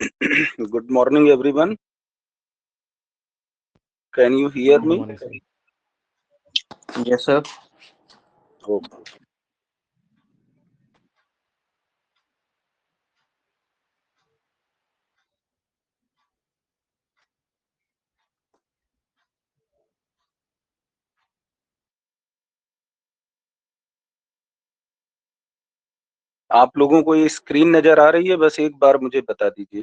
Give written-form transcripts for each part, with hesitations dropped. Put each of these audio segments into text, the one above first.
Good morning, everyone. Can you hear Good me? morning, sir. Yes, sir. Okay. आप लोगों को ये screen नजर आ रही है? बस एक बार मुझे बता दीजिए।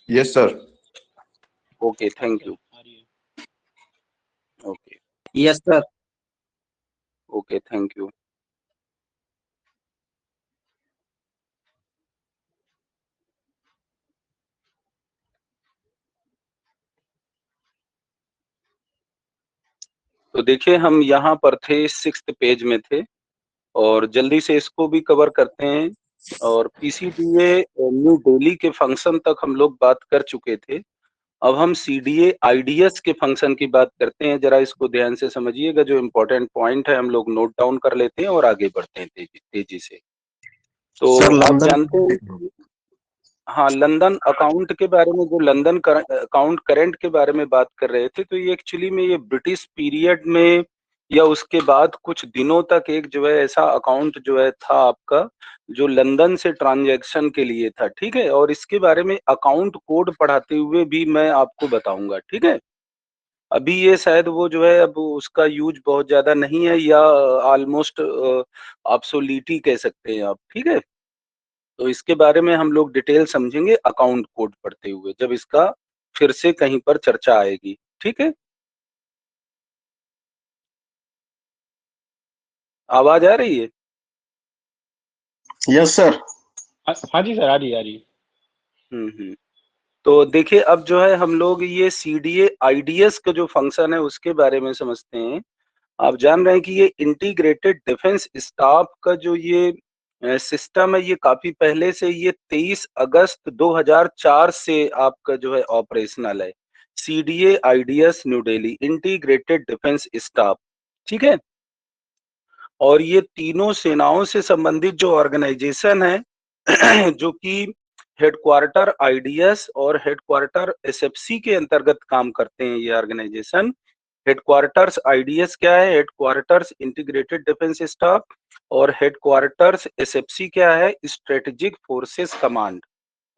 Yes, sir. Okay, thank you. Okay Yes, sir. Okay, thank you. तो देखिए, हम यहाँ पर थे, 6th पेज में थे और जल्दी से इसको भी कवर करते हैं। और पीसीडीए न्यू दिल्ली के फंक्शन तक हम लोग बात कर चुके थे। अब हम सीडीए आईडीएस के फंक्शन की बात करते हैं। जरा इसको ध्यान से समझिएगा, जो इम्पोर्टेंट पॉइंट है हम लोग नोट डाउन कर लेते हैं और आगे बढ़ते हैं तेजी तेजी से। तो सर आप लंदन जानते हैं कि हाँ, लंदन अकाउंट के बारे में, जो लंदन अकाउंट करंट के बारे में बात कर रहे थे, तो ये एक्चुअली में ये ब्रिटिश पीरियड में या उसके बाद कुछ दिनों तक एक जो है ऐसा अकाउंट जो है था आपका, जो लंदन से ट्रांजैक्शन के लिए था। ठीक है, और इसके बारे में अकाउंट कोड पढ़ाते हुए भी मैं आपको बताऊंगा। ठीक है, अभी ये शायद वो जो है अब उसका यूज बहुत ज्यादा नहीं है, या ऑलमोस्ट ऑब्सोलीट ही कह सकते हैं आप। ठीक है, तो इसके बारे में हम लोग डिटेल समझेंगे अकाउंट कोड पढ़ते हुए, जब इसका फिर से कहीं पर चर्चा आएगी। ठीक है, आवाज आ रही है? Yes sir. हाँ जी सर, आ रही है, आ रही है। हम्म। तो देखिए, अब जो है हम लोग ये सीडीए आईडीएस का जो फंक्शन है उसके बारे में समझते हैं। आप जान रहे हैं कि ये इंटीग्रेटेड डिफेंस स्टाफ का जो ये सिस्टम है, ये काफी पहले से, ये 23 अगस्त 2004 से आपका जो है ऑपरेशनल है। CDA IDs new Delhi integrated defence staff. ठीक है, और ये तीनों सेनाओं से संबंधित जो ऑर्गेनाइजेशन है जो कि हेडक्वार्टर आईडीएस और हेडक्वार्टर एसएफसी के अंतर्गत काम करते हैं, ये ऑर्गेनाइजेशन। हेडक्वार्टर्स आईडीएस क्या है? Headquarters integrated defence staff. और हेडक्वार्टर्स एसएफसी क्या है? Strategic forces command.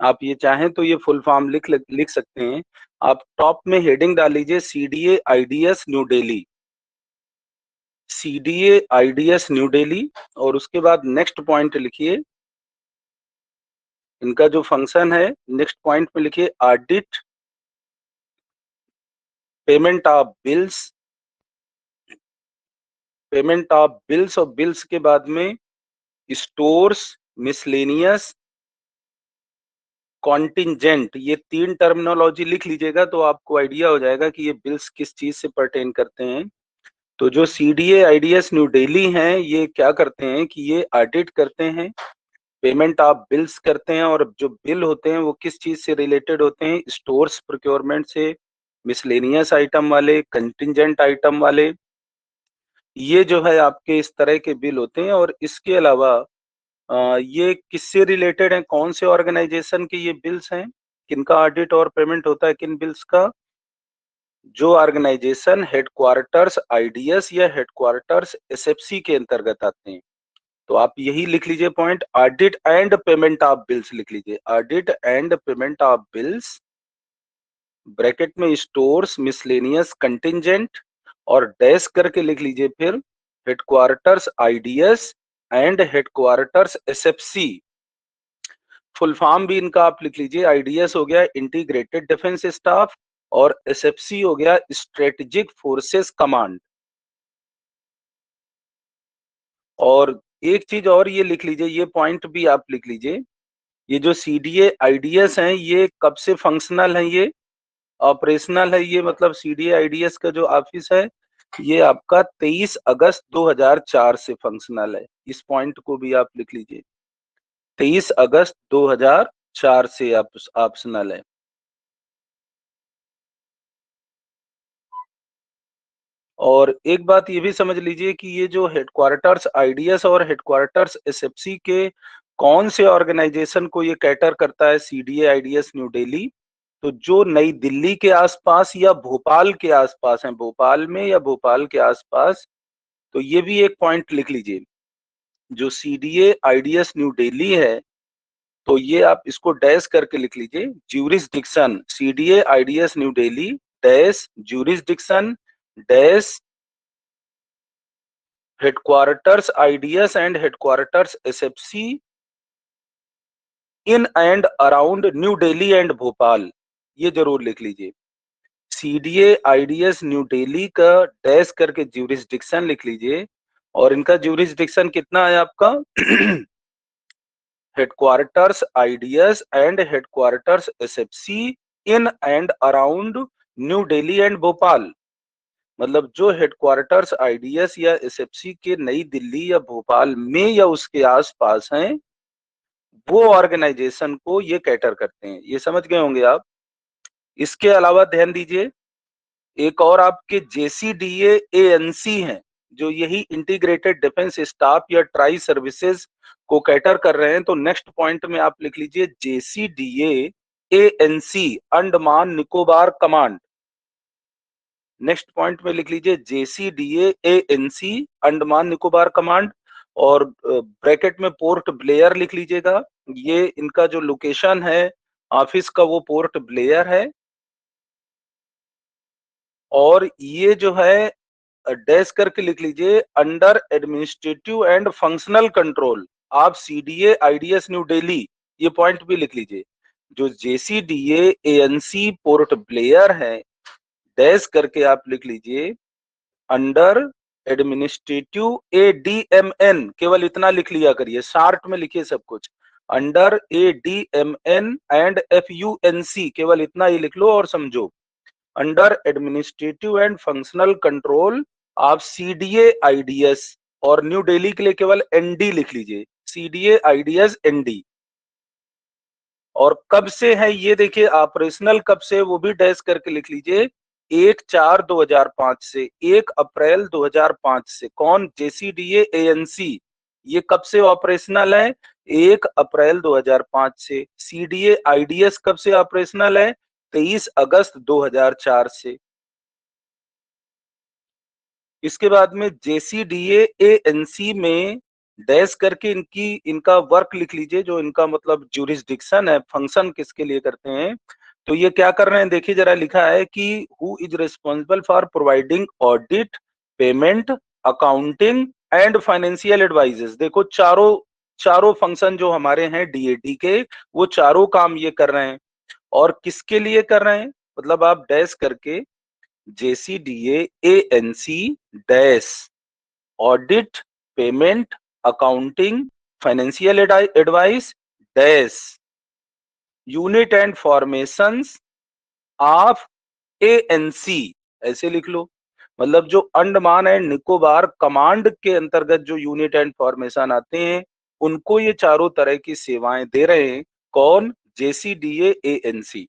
आप ये चाहें तो ये फुल फॉर्म लिख सकते हैं। आप टॉप में हेडिंग डाल लीजिए, CDA IDs new Delhi, CDA IDs new Delhi. और उसके बाद नेक्स्ट पॉइंट लिखिए, इनका जो फंक्शन है, नेक्स्ट पॉइंट में लिखिए audit, payment of bills, payment of bills, और बिल्स के बाद में स्टोर्स, मिसलेनियस, कॉन्टिंजेंट। ये 3 टर्मिनोलॉजी लिख लीजिएगा तो आपको आइडिया हो जाएगा कि ये बिल्स किस चीज से परटेन करते हैं। तो जो सीडीए आईडीएस न्यू दिल्ली हैं, ये क्या करते हैं कि ये ऑडिट करते हैं, पेमेंट ऑफ बिल्स करते हैं, और जो बिल होते हैं वो किस चीज से रिलेटेड होते हैं? स्टोर्स प्रोक्योरमेंट से, मिसलेनियस आइटम वाले, कंटिंजेंट आइटम वाले। ये जो है आपके इस तरह के बिल होते हैं। और इसके अलावा ये किससे रिलेटेड है? कौन से ऑर्गेनाइजेशन के ये बिल्स हैं? किनका ऑडिट और पेमेंट होता है किन बिल्स का? जो ऑर्गेनाइजेशन हेडक्वार्टर्स आईडीएस या हेडक्वार्टर्स एसएफसी के अंतर्गत आते हैं। तो आप यही लिख लीजिए point, audit and payment of bills लिख लीजिए, audit and payment of bills, bracket में स्टोर्स, मिसलेनियस, कंटिंजेंट, और डैश करके लिख लीजिए फिर headquarters IDs and headquarters SFC. Full form भी इनका आप लिख लीजिए, आईडीएस हो गया इंटीग्रेटेड डिफेंस स्टाफ, और एसएफसी हो गया स्ट्रेटेजिक फोर्सेस कमांड। और एक चीज और ये लिख लीजिए, ये पॉइंट भी आप लिख लीजिए, ये जो सीडीए आईडीएस हैं, ये कब से फंक्शनल है? ये ऑपरेशनल है। ये मतलब सीडीए आईडीएस का जो ऑफिस है, ये आपका 23 अगस्त 2004 से फंक्शनल है। इस पॉइंट को भी आप लिख लीजिए, 23 अगस्त 2004 से ऑप्शनल है। और एक बात ये भी समझ लीजिए कि ये जो हेडक्वार्टर्स आईडीएस और हेडक्वार्टर्स एसएफसी के कौन से ऑर्गेनाइजेशन को ये कैटर करता है सीडीए आईडीएस न्यू दिल्ली? तो जो नई दिल्ली के आसपास या भोपाल के आसपास है, भोपाल में या भोपाल के आसपास, तो ये भी एक पॉइंट लिख लीजिए। जो सीडीए आईडीएस न्यू दिल्ली है, तो ये आप इसको डैश करके लिख लीजिए, jurisdiction CDA IDs new Delhi dash jurisdiction dash headquarters IDs and headquarters SFC in and around new Delhi and Bhopal, ये जरूर लिख लीजिए। सीडीए आईडीएस न्यू दिल्ली का डैश करके ज्यूरिसडिक्शन लिख लीजिए, और इनका ज्यूरिसडिक्शन कितना है आपका headquarters IDs and headquarters SFC in and around new Delhi and Bhopal. मतलब जो हेडक्वार्टर्स आईडीएस या एसएफसी के नई दिल्ली या भोपाल में या उसके आसपास हैं, वो ऑर्गेनाइजेशन को ये कैटर करते हैं। ये समझ गए होंगे आप। इसके अलावा ध्यान दीजिए, एक और आपके जेसीडीए एएनसी हैं, जो यही इंटीग्रेटेड डिफेंस स्टाफ या ट्राई सर्विसेज को कैटर कर रहे हैं। तो नेक्स्ट पॉइंट में आप लिख लीजिए JCDA ANC Andaman Nicobar command. Next point में लिख लीजिए JCDA ANC Andaman Nicobar command, और ब्रैकेट में पोर्ट ब्लेयर लिख लीजिएगा। ये इनका जो लोकेशन है ऑफिस का, वो पोर्ट ब्लेयर है। और ये जो है डैश करके लिख लीजिए under administrative and functional control आप सीडीए आईडीएस न्यू दिल्ली, ये पॉइंट भी लिख लीजिए। जो जेसीडीए एएनसी पोर्ट ब्लेयर है, डैश करके आप लिख लीजिए अंडर एडमिनिस्ट्रेटिव एडीएमएन, केवल इतना लिख लिया करिए, शार्ट में लिखिए सब कुछ, अंडर एडीएमएन एंड एफयूएनसी, केवल इतना ही लिख लो और समझो। Under administrative and functional control आप सीडीए आईडीएस, और न्यू दिल्ली के लिए केवल एनडी लिख लीजिए, सीडीए आईडीएस एनडी। और कब से है ये देखिए, ऑपरेशनल कब से, वो भी डैश करके लिख लीजिए 1/4/2005 से 1 अप्रैल 2005 से। कौन? जेसीडीए एएनसी, ये कब से ऑपरेशनल है? 1 अप्रैल 2005 से। सीडीए आईडीएस कब से ऑपरेशनल है? 23 अगस्त 2004 से। इसके बाद में जेसीडीए एएनसी में डैश करके इनका वर्क लिख लीजिए, जो इनका मतलब ज्यूरिसडिक्शन है, फंक्शन किसके लिए करते हैं। तो ये क्या कर रहे हैं देखिए जरा, लिखा है कि who is responsible for providing audit, payment, accounting and financial advises. देखो चारों फंक्शन जो हमारे हैं डीएडी के, वो चारों काम ये कर रहे हैं। और किसके लिए कर रहे हैं? मतलब आप डैश करके JCDA ANC dash audit, payment, accounting, financial advice dash unit and formations of ANC, ऐसे लिख लो। मतलब जो अंडमान एंड निकोबार कमांड के अंतर्गत जो यूनिट एंड फॉर्मेशन आते हैं, उनको ये चारों तरह की सेवाएं दे रहे हैं। कौन? जेसीडीए एएनसी।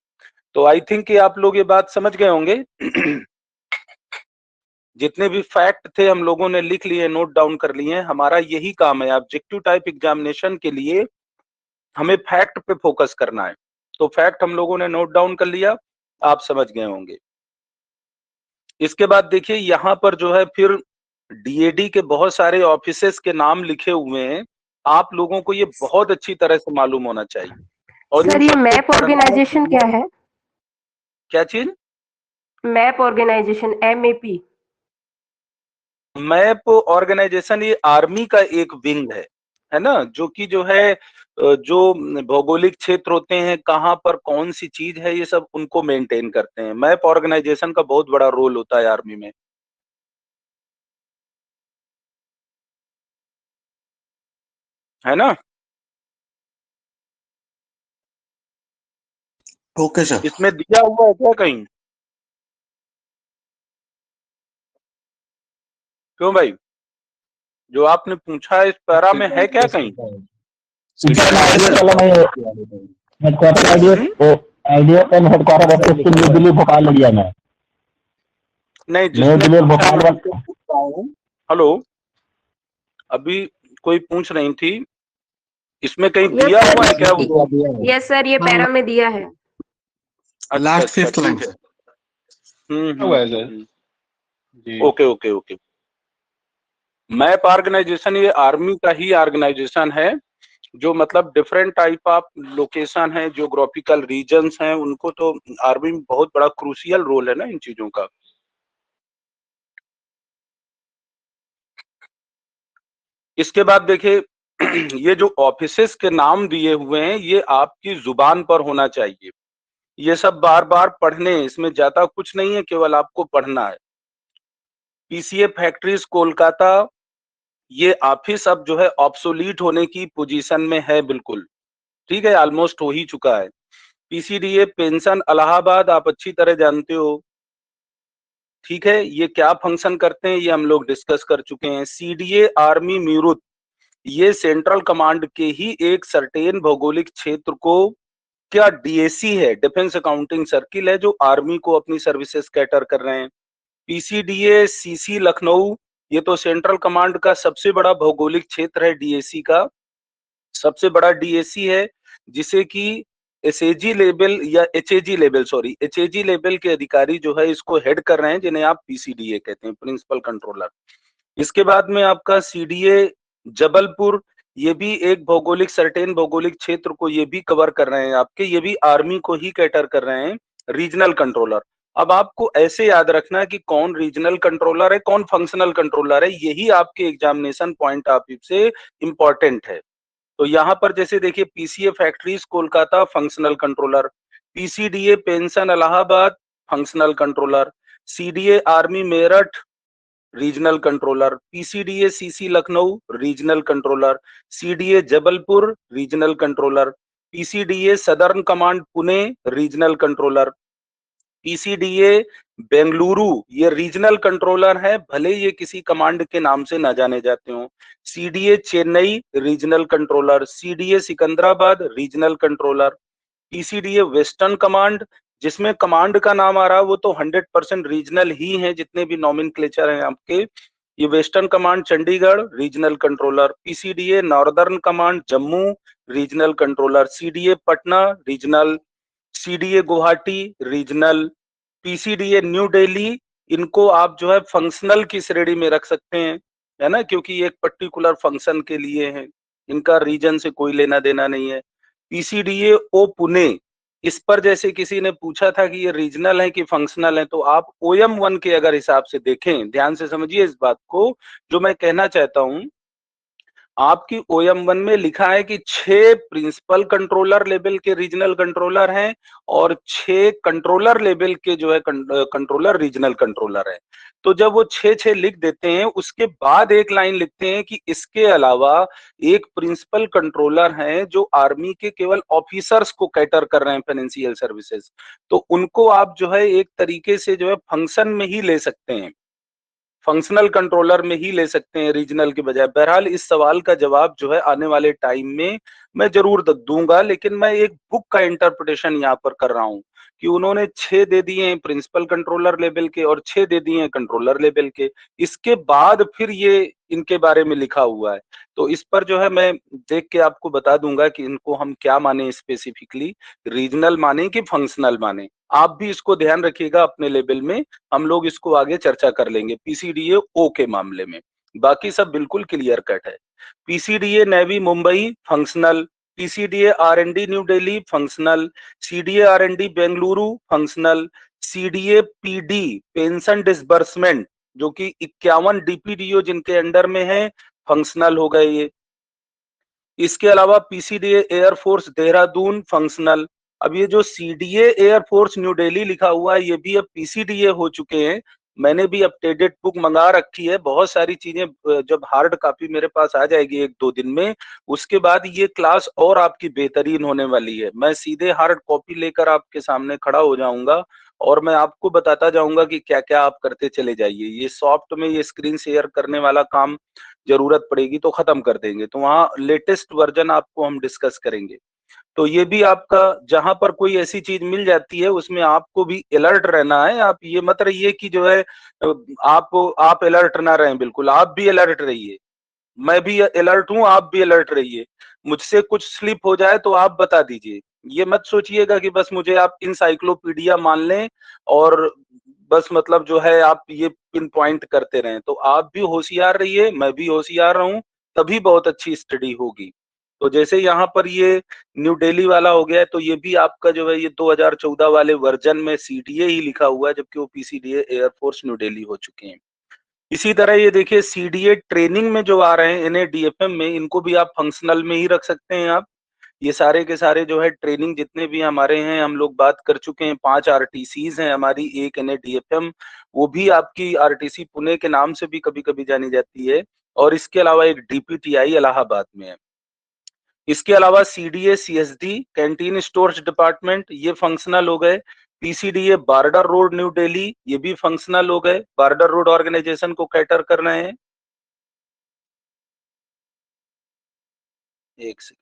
तो आई थिंक कि आप लोग ये बात समझ गए होंगे। जितने भी फैक्ट थे हम लोगों ने लिख लिए, नोट डाउन कर लिए। हमारा यही काम है, ऑब्जेक्टिव टाइप एग्जामिनेशन के लिए हमें फैक्ट पे फोकस करना है। तो फैक्ट हम लोगों ने नोट डाउन कर लिया, आप समझ गए होंगे। इसके बाद देखिए यहाँ पर जो है फिर डीएडी के बहुत सारे ऑफिसेस के नाम लिखे हुए हैं, आप लोगों को ये बहुत अच्छी तरह से मालूम होना चाहिए। और सर ये मैप ऑर्गेनाइजेशन क्या है? क्या चीज? Map organisation, MAP। Map organisation ये आर्मी का एक विंग है ना, जो कि जो है जो भौगोलिक क्षेत्र होते हैं, कहाँ पर कौन सी चीज है, ये सब उनको मेंटेन करते हैं। मैप ऑर्गेनाइजेशन का बहुत बड़ा रोल होता है आर्मी में, है ना। Okay sir. इसमें दिया हुआ है क्या कहीं? क्यों भाई, जो आपने पूछा है इस पैरा में है क्या कहीं? Headquarter IDs and headquarter office new Delhi Bhopal India में। नहीं, न्यू दिल्ली भोपाल। हेलो, अभी कोई पूछ रही थी इसमें कहीं Yes, दिया sir. हुआ है क्या वो? यस सर, ये पैरा में दिया है। लास्ट फिफ्थ लाइन ठीक है। हुआ है sir ji. Okay okay okay. Map organisation ये आर्मी का ही ऑर्गेनाइजेशन है, जो मतलब डिफरेंट टाइप ऑफ लोकेशन है, ज्योग्राफिकल रीजन्स हैं, उनको तो आर्मी में बहुत बड़ा क्रूशियल रोल है ना इन चीजों का। इसके बाद देखिए ये जो ऑफिसेस के नाम दिए हुए हैं ये आपकी जुबान पर होना चाहिए। ये सब बार बार पढ़ने, इसमें ज्यादा कुछ नहीं है, केवल आपको पढ़ना है। पीसीए फैक्ट्रीज कोलकाता, ये ऑफिस अब जो है ऑब्सोलीट होने की पोजीशन में है बिल्कुल, ठीक है, ऑलमोस्ट हो ही चुका है। पीसीडीए पेंशन इलाहाबाद आप अच्छी तरह जानते हो, ठीक है, ये क्या फंक्शन करते हैं ये हम लोग डिस्कस कर चुके हैं। सीडीए आर्मी म्यूरुत, ये सेंट्रल कमांड के ही एक सर्टेन भौगोलिक क्षेत्र को, क्या डीएसी है, डिफेंस अकाउंटिंग सर्किल है, जो आर्मी को अपनी सर्विसेज कैटर कर रहे हैं। पीसीडीए सीसी लखनऊ, ये तो सेंट्रल कमांड का सबसे बड़ा भौगोलिक क्षेत्र है, डीएसी का सबसे बड़ा डीएसी है, जिसे कि एसएजी लेवल या एचएजी लेवल, सॉरी एचएजी लेवल के अधिकारी जो है इसको हेड कर रहे हैं, जिन्हें आप पीसीडीए कहते हैं, प्रिंसिपल कंट्रोलर। इसके बाद में आपका सीडीए जबलपुर, ये भी एक भौगोलिक सर्टेन भौगोलिक क्षेत्र को ये भी कवर कर रहे हैं आपके, ये भी आर्मी को ही कैटर कर रहे हैं, रीजनल कंट्रोलर। अब आपको ऐसे याद रखना कि कौन रीजनल कंट्रोलर है, कौन फंक्शनल कंट्रोलर है, यही आपके एग्जामिनेशन पॉइंट ऑफ व्यू से इंपॉर्टेंट है। तो यहाँ पर जैसे देखिए PCA factories Kolkata functional controller, PCDA pension Allahabad functional controller, CDA army Meerut regional controller, PCDA CC Lucknow regional controller, CDA Jabalpur regional controller, PCDA southern command Pune regional controller, PCDA Bengaluru ये रीजनल कंट्रोलर है, भले ये किसी कमांड के नाम से ना जाने जाते हो। CDA Chennai regional controller, CDA Secunderabad regional controller, PCDA western command, जिसमें कमांड का नाम आ रहा है वो तो 100% रीजनल ही है, जितने भी नॉमेनक्लेचर हैं आपके, ये western command Chandigarh regional controller, PCDA northern command Jammu regional controller, CDA Patna regional, CDA Guwahati regional, PCDA new Delhi, इनको आप जो है फंक्शनल की श्रेणी में रख सकते हैं, है ना, क्योंकि ये एक पर्टिकुलर फंक्शन के लिए है, इनका रीजन से कोई लेना देना नहीं है। पीसीडीए ओ पुणे, इस पर जैसे किसी ने पूछा था कि ये रीजनल है कि फंक्शनल है, तो आप OM1 के अगर हिसाब से देखें, ध्यान से समझिए इस बात को, जो मैं कहना चाहता हूं, आपकी OM1 में लिखा है कि 6 प्रिंसिपल कंट्रोलर लेवल के रीजनल कंट्रोलर हैं और 6 कंट्रोलर लेवल के जो है कंट्रोलर रीजनल कंट्रोलर हैं। तो जब वो 6 लिख देते हैं, उसके बाद एक लाइन लिखते हैं कि इसके अलावा एक प्रिंसिपल कंट्रोलर हैं जो आर्मी के केवल ऑफिसर्स को कैटर कर रहे हैं फाइनेंशियल सर्विसेज, तो उनको आप जो है एक तरीके से जो है फंक्शन में ही ले सकते हैं, फंक्शनल कंट्रोलर में ही ले सकते हैं रीजनल के बजाय। बहरहाल इस सवाल का जवाब जो है आने वाले टाइम में मैं जरूर दूंगा, लेकिन मैं एक बुक का इंटरप्रिटेशन यहाँ पर कर रहा हूँ कि उन्होंने 6 दे दिए हैं प्रिंसिपल कंट्रोलर लेवल के और 6 दे दिए हैं कंट्रोलर लेवल के, इसके बाद फिर ये इनके बारे में लिखा हुआ है। तो इस पर जो है मैं देख के आपको बता दूंगा कि इनको हम क्या माने, स्पेसिफिकली रीजनल माने कि फंक्शनल माने। आप भी इसको ध्यान रखिएगा अपने लेवल में, हम लोग इसको आगे चर्चा कर लेंगे पीसीडीए ओ के मामले में, बाकी सब बिल्कुल क्लियर कट है। PCDA navy Mumbai functional, PCDA R and D New Delhi functional, CDA R and D Bengaluru functional, CDA PD pension disbursement जो कि 51 डीपीडीओ जिनके अंडर में है, फंक्शनल हो गए ये। इसके अलावा पीसीडीए एयरफोर्स देहरादून फंक्शनल। अब ये जो सीडीए एयरफोर्स न्यू दिल्ली लिखा हुआ है ये भी अब पीसीडीए हो चुके हैं, मैंने भी अपडेटेड बुक मंगा रखी है, बहुत सारी चीजें जब हार्ड कॉपी मेरे पास आ जाएगी 1-2 दिन में, उसके बाद ये क्लास और आपकी बेहतरीन होने वाली है। मैं सीधे हार्ड कॉपी लेकर आपके सामने खड़ा हो जाऊंगा और मैं आपको बताता जाऊंगा कि क्या क्या आप करते चले जाइए। ये सॉफ्ट में ये स्क्रीन शेयर करने वाला काम जरूरत पड़ेगी तो खत्म कर देंगे, तो वहाँ लेटेस्ट वर्जन आपको हम डिस्कस करेंगे। तो ये भी आपका, जहां पर कोई ऐसी चीज मिल जाती है उसमें आपको भी अलर्ट रहना है। आप ये मत रहिए कि जो है आप अलर्ट ना रहें, बिल्कुल आप भी अलर्ट रहिए, मैं भी अलर्ट हूं, आप भी अलर्ट रहिए। मुझसे कुछ स्लिप हो जाए तो आप बता दीजिए। ये मत सोचिएगा कि बस मुझे आप इंसाइक्लोपीडिया मान लें और बस मतलब जो है आप ये पिन पॉइंट करते रहें। तो आप भी होशियार रहिए, मैं भी होशियार रहूँ, तभी बहुत अच्छी स्टडी होगी। तो जैसे यहाँ पर ये न्यू दिल्ली वाला हो गया है, तो ये भी आपका जो है ये 2014 वाले वर्जन में सीडीए ही लिखा हुआ है, जबकि वो पीसीडीए एयरफोर्स न्यू दिल्ली हो चुके हैं। इसी तरह ये देखिए सीडीए ट्रेनिंग में जो आ रहे हैं इन्हें डीएफएम में, इनको भी आप फंक्शनल में ही रख सकते हैं आप। ये सारे के सारे जो है ट्रेनिंग जितने भी हमारे हैं, हम लोग बात कर चुके हैं, 5 आरटीसीज हैं हमारी, एक एनएडीएफएम, वो भी आपकी आरटीसी पुणे के नाम से भी कभी-कभी जानी जाती है, और इसके अलावा एक डीपीटीआई इलाहाबाद में है। इसके अलावा CDA CSD canteen stores department, ये फंक्शनल हो गए। PCDA border road new Delhi, ये भी फंक्शनल हो गए, बार्डर रोड ऑर्गेनाइजेशन को कैटर कर रहे हैं। एक सेकंड।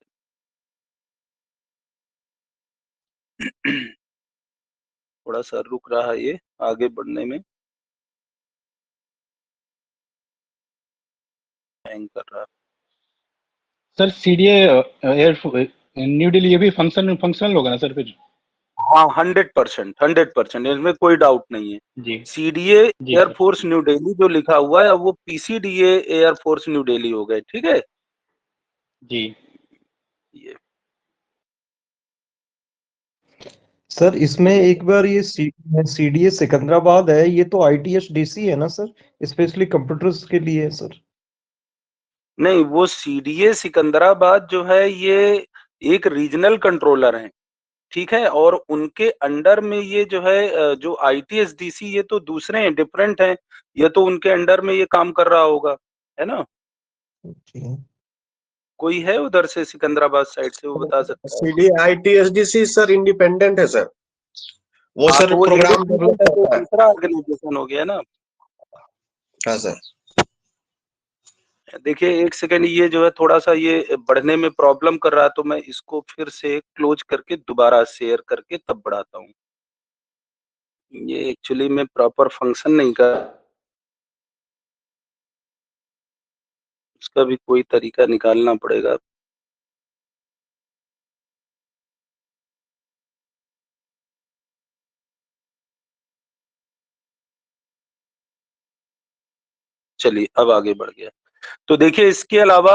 थोड़ा सा रुक रहा है ये आगे बढ़ने में, हैंग कर रहा है। Sir CDA air new Delhi ये भी फंक्शनल होगा ना सर फिर? हाँ 100%, इसमें कोई डाउट नहीं है। जी सीडीए जी एयरफोर्स न्यू दिल्ली जो लिखा हुआ है वो पीसीडीए एयरफोर्स न्यू दिल्ली हो गए, ठीक है। जी। ये सर इसमें एक बार ये सीडीए सिकंदराबाद है, ये तो आईटीएस डीसी है ना सर, स्पेशली कंप्यूटर्स के लिए है सर? नहीं, वो सीडीए सिकंदराबाद जो है ये एक रीजनल कंट्रोलर है, ठीक है, और उनके अंडर में ये जो है जो आईटीएसडीसी ये तो दूसरे हैं, डिफरेंट हैं, ये तो उनके अंडर में ये काम कर रहा होगा, है ना। जी। कोई है उधर से सिकंदराबाद साइड से, वो बता सकता है। CDITSDC सर इंडिपेंडेंट है सर, वो हाँ, सर तो वो प्रोग्राम डेवलप करता है। दूसरा ऑर्गेनाइजेशन हो गया ना। हाँ सर। देखिए एक सेकंड, ये जो है थोड़ा सा ये बढ़ने में प्रॉब्लम कर रहा है, तो मैं इसको फिर से क्लोज करके दोबारा शेयर करके तब बढ़ाता हूँ। ये एक्चुअली में प्रॉपर फंक्शन नहीं कर, उसका भी कोई तरीका निकालना पड़ेगा। चलिए अब आगे बढ़ गया। तो देखिए इसके अलावा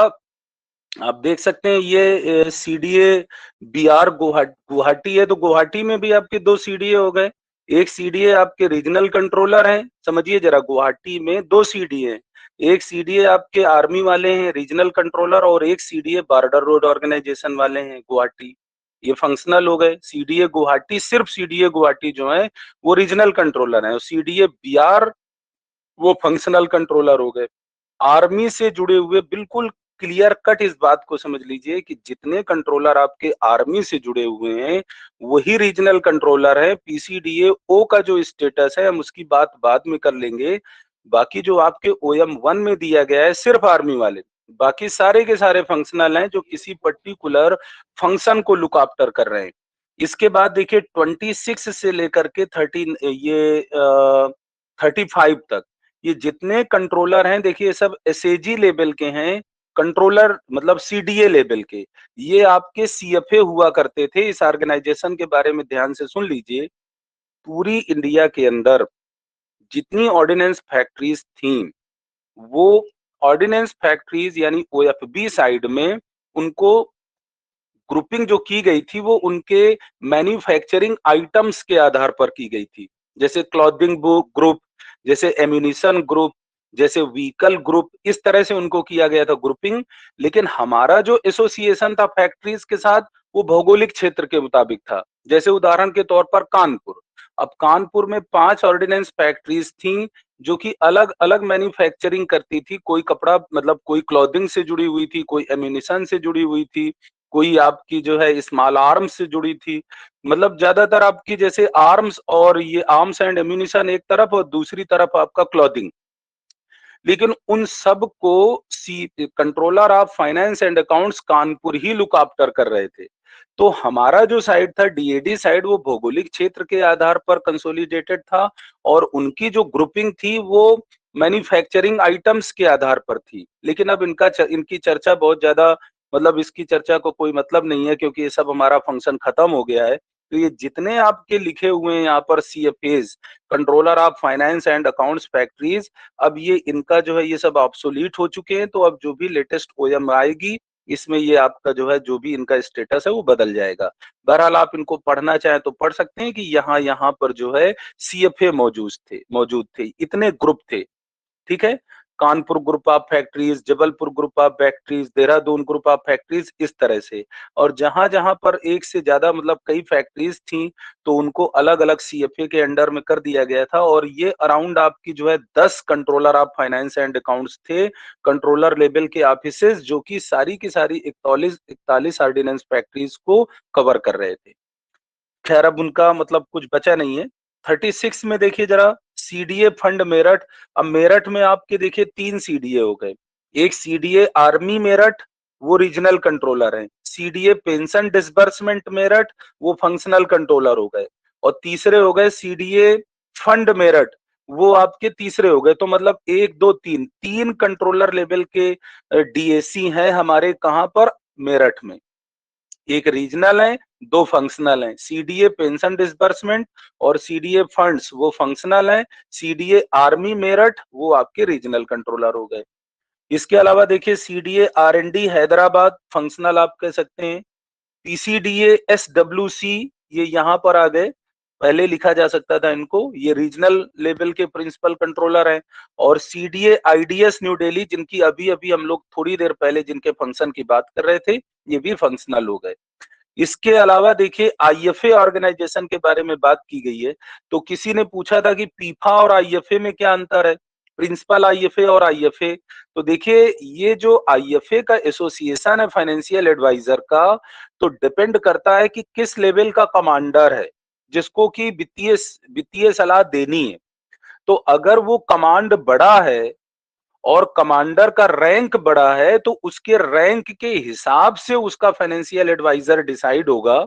आप देख सकते हैं ये सीडीए बीआर गुवाहाटी है, तो गुवाहाटी में भी आपके 2 सीडीए हो गए। एक सीडीए आपके रीजनल कंट्रोलर हैं, समझिए जरा, गुवाहाटी में 2 सीडीए हैं। एक सीडीए आपके आर्मी वाले हैं रीजनल कंट्रोलर, और एक सीडीए बॉर्डर रोड ऑर्गेनाइजेशन वाले हैं गुवाहाटी। ये फंक्शनल हो गए। सीडीए गुवाहाटी, सिर्फ सीडीए गुवाहाटी जो है वो रीजनल कंट्रोलर है, और सीडीए बीआर वो फंक्शनल कंट्रोलर हो गए। आर्मी से जुड़े हुए, बिल्कुल क्लियर कट इस बात को समझ लीजिए कि जितने कंट्रोलर आपके आर्मी से जुड़े हुए हैं वही रीजनल कंट्रोलर है। पीसीडीए ओ का जो स्टेटस है हम उसकी बात बाद में कर लेंगे। बाकी जो आपके ओएम 1 में दिया गया है सिर्फ आर्मी वाले, बाकी सारे के सारे फंक्शनल हैं जो किसी पर्टिकुलर फंक्शन को लुक आफ्टर कर रहे हैं। इसके बाद देखिए 26 से लेकर के 35 तक ये जितने कंट्रोलर हैं, देखिए सब एसएजी लेवल के हैं, कंट्रोलर मतलब सीडीए लेवल के। ये आपके सीएफए हुआ करते थे। इस ऑर्गेनाइजेशन के बारे में ध्यान से सुन लीजिए। पूरी इंडिया के अंदर जितनी ऑर्डिनेंस फैक्ट्रीज थी, वो ऑर्डिनेंस फैक्ट्रीज यानी ओएफबी साइड में उनको ग्रुपिंग जो की गई थी वो उनके मैन्युफैक्चरिंग आइटम्स के आधार पर की गई थी। जैसे क्लॉथिंग ग्रुप, जैसे एम्यूनिशन ग्रुप, जैसे व्हीकल ग्रुप, इस तरह से उनको किया गया था ग्रुपिंग। लेकिन हमारा जो एसोसिएशन था फैक्ट्रीज के साथ वो भौगोलिक क्षेत्र के मुताबिक था। जैसे उदाहरण के तौर पर कानपुर, अब कानपुर में 5 ऑर्डिनेंस फैक्ट्रीज थी जो कि अलग अलग मैन्युफैक्चरिंग करती थी। कोई कपड़ा मतलब कोई क्लॉथिंग से जुड़ी हुई थी, कोई एम्यूनिशन से जुड़ी हुई थी, कोई आपकी जो है स्मॉल आर्म्स से जुड़ी थी। मतलब ज्यादातर आपकी जैसे आर्म्स और ये आर्म्स एंड एम्यूनिशन एक तरफ और दूसरी तरफ आपका क्लॉथिंग। लेकिन उन सब को controller of finance and accounts Kanpur he look after कर रहे थे। तो हमारा जो साइड था डीएडी साइड, वो भौगोलिक क्षेत्र के आधार पर कंसोलिडेटेड था, और उनकी जो ग्रुपिंग थी वो मैन्युफैक्चरिंग आइटम्स के आधार पर थी। लेकिन अब इनकी चर्चा बहुत ज्यादा मतलब इसकी चर्चा को कोई मतलब नहीं है, क्योंकि ये सब हमारा फंक्शन खत्म हो गया है। तो ये जितने आपके लिखे हुए हैं यहाँ पर CFAs, controller of finance and accounts factories, अब ये इनका जो है ये सब ऑब्सोलीट हो चुके हैं। तो अब जो भी लेटेस्ट OM आएगी, इसमें ये आपका जो है जो भी इनका स्टेटस है वो बदल जाएगा। बहरहाल आप इनको पढ़ना चाहें तो पढ़ सकते हैं कि यहाँ पर जो है CFA मौजूद थे, इतने ग्रुप थे। ठीक है, Kanpur group of factories, Jabalpur group of factories, Dehradun group of factories, इस तरह से। और जहां जहां पर एक से ज्यादा मतलब कई फैक्ट्रीज थी, तो उनको अलग अलग CFA के अंडर में कर दिया गया था। और ये अराउंड आपकी जो है 10 controller of finance and accounts थे, कंट्रोलर लेवल के ऑफिसेज, जो कि सारी की सारी 41 ऑर्डिनेंस फैक्ट्रीज को कवर कर रहे थे। खैर अब उनका मतलब कुछ बचा नहीं है। 36 में देखिए जरा, CDA फंड मेरठ। अब मेरठ में आपके देखिए 3 CDA हो गए। एक CDA आर्मी मेरठ, वो रीजनल कंट्रोलर है। CDA पेंशन डिसबर्समेंट मेरठ, वो फंक्शनल कंट्रोलर हो गए। और तीसरे हो गए CDA फंड मेरठ, वो आपके तीसरे हो गए। तो मतलब 1 2 3 3 कंट्रोलर लेवल के DAC हैं हमारे, कहां पर? मेरठ में। एक रीजनल है, 2 फंक्शनल हैं। CDA पेंशन डिसबर्समेंट और CDA फंड्स वो फंक्शनल है। CDA आर्मी मेरठ वो आपके रीजनल कंट्रोलर हो गए। इसके अलावा देखिए CDA R&D हैदराबाद, फंक्शनल आप कह सकते हैं। PCDA SWC ये यहाँ पर आ गए, पहले लिखा जा सकता था इनको, ये रीजनल लेवल के प्रिंसिपल कंट्रोलर हैं। और CDA IDS न्यू दिल्ली, जिनकी अभी अभी हम लोग थोड़ी देर पहले जिनके फंक्शन की बात कर रहे थे, ये भी फंक्शनल हो गए। इसके अलावा देखिए IFA ऑर्गेनाइजेशन के बारे में बात की गई है। तो किसी ने पूछा था कि PIFA और IFA में क्या अंतर है, प्रिंसिपल IFA और IFA। तो देखिए ये जो IFA का एसोसिएशन है फाइनेंशियल एडवाइजर का, तो डिपेंड करता है कि किस लेवल का कमांडर है जिसको कि वित्तीय सलाह देनी है। तो अगर वो कमांड बड़ा है और कमांडर का रैंक बड़ा है, तो उसके रैंक के हिसाब से उसका फाइनेंशियल एडवाइजर डिसाइड होगा।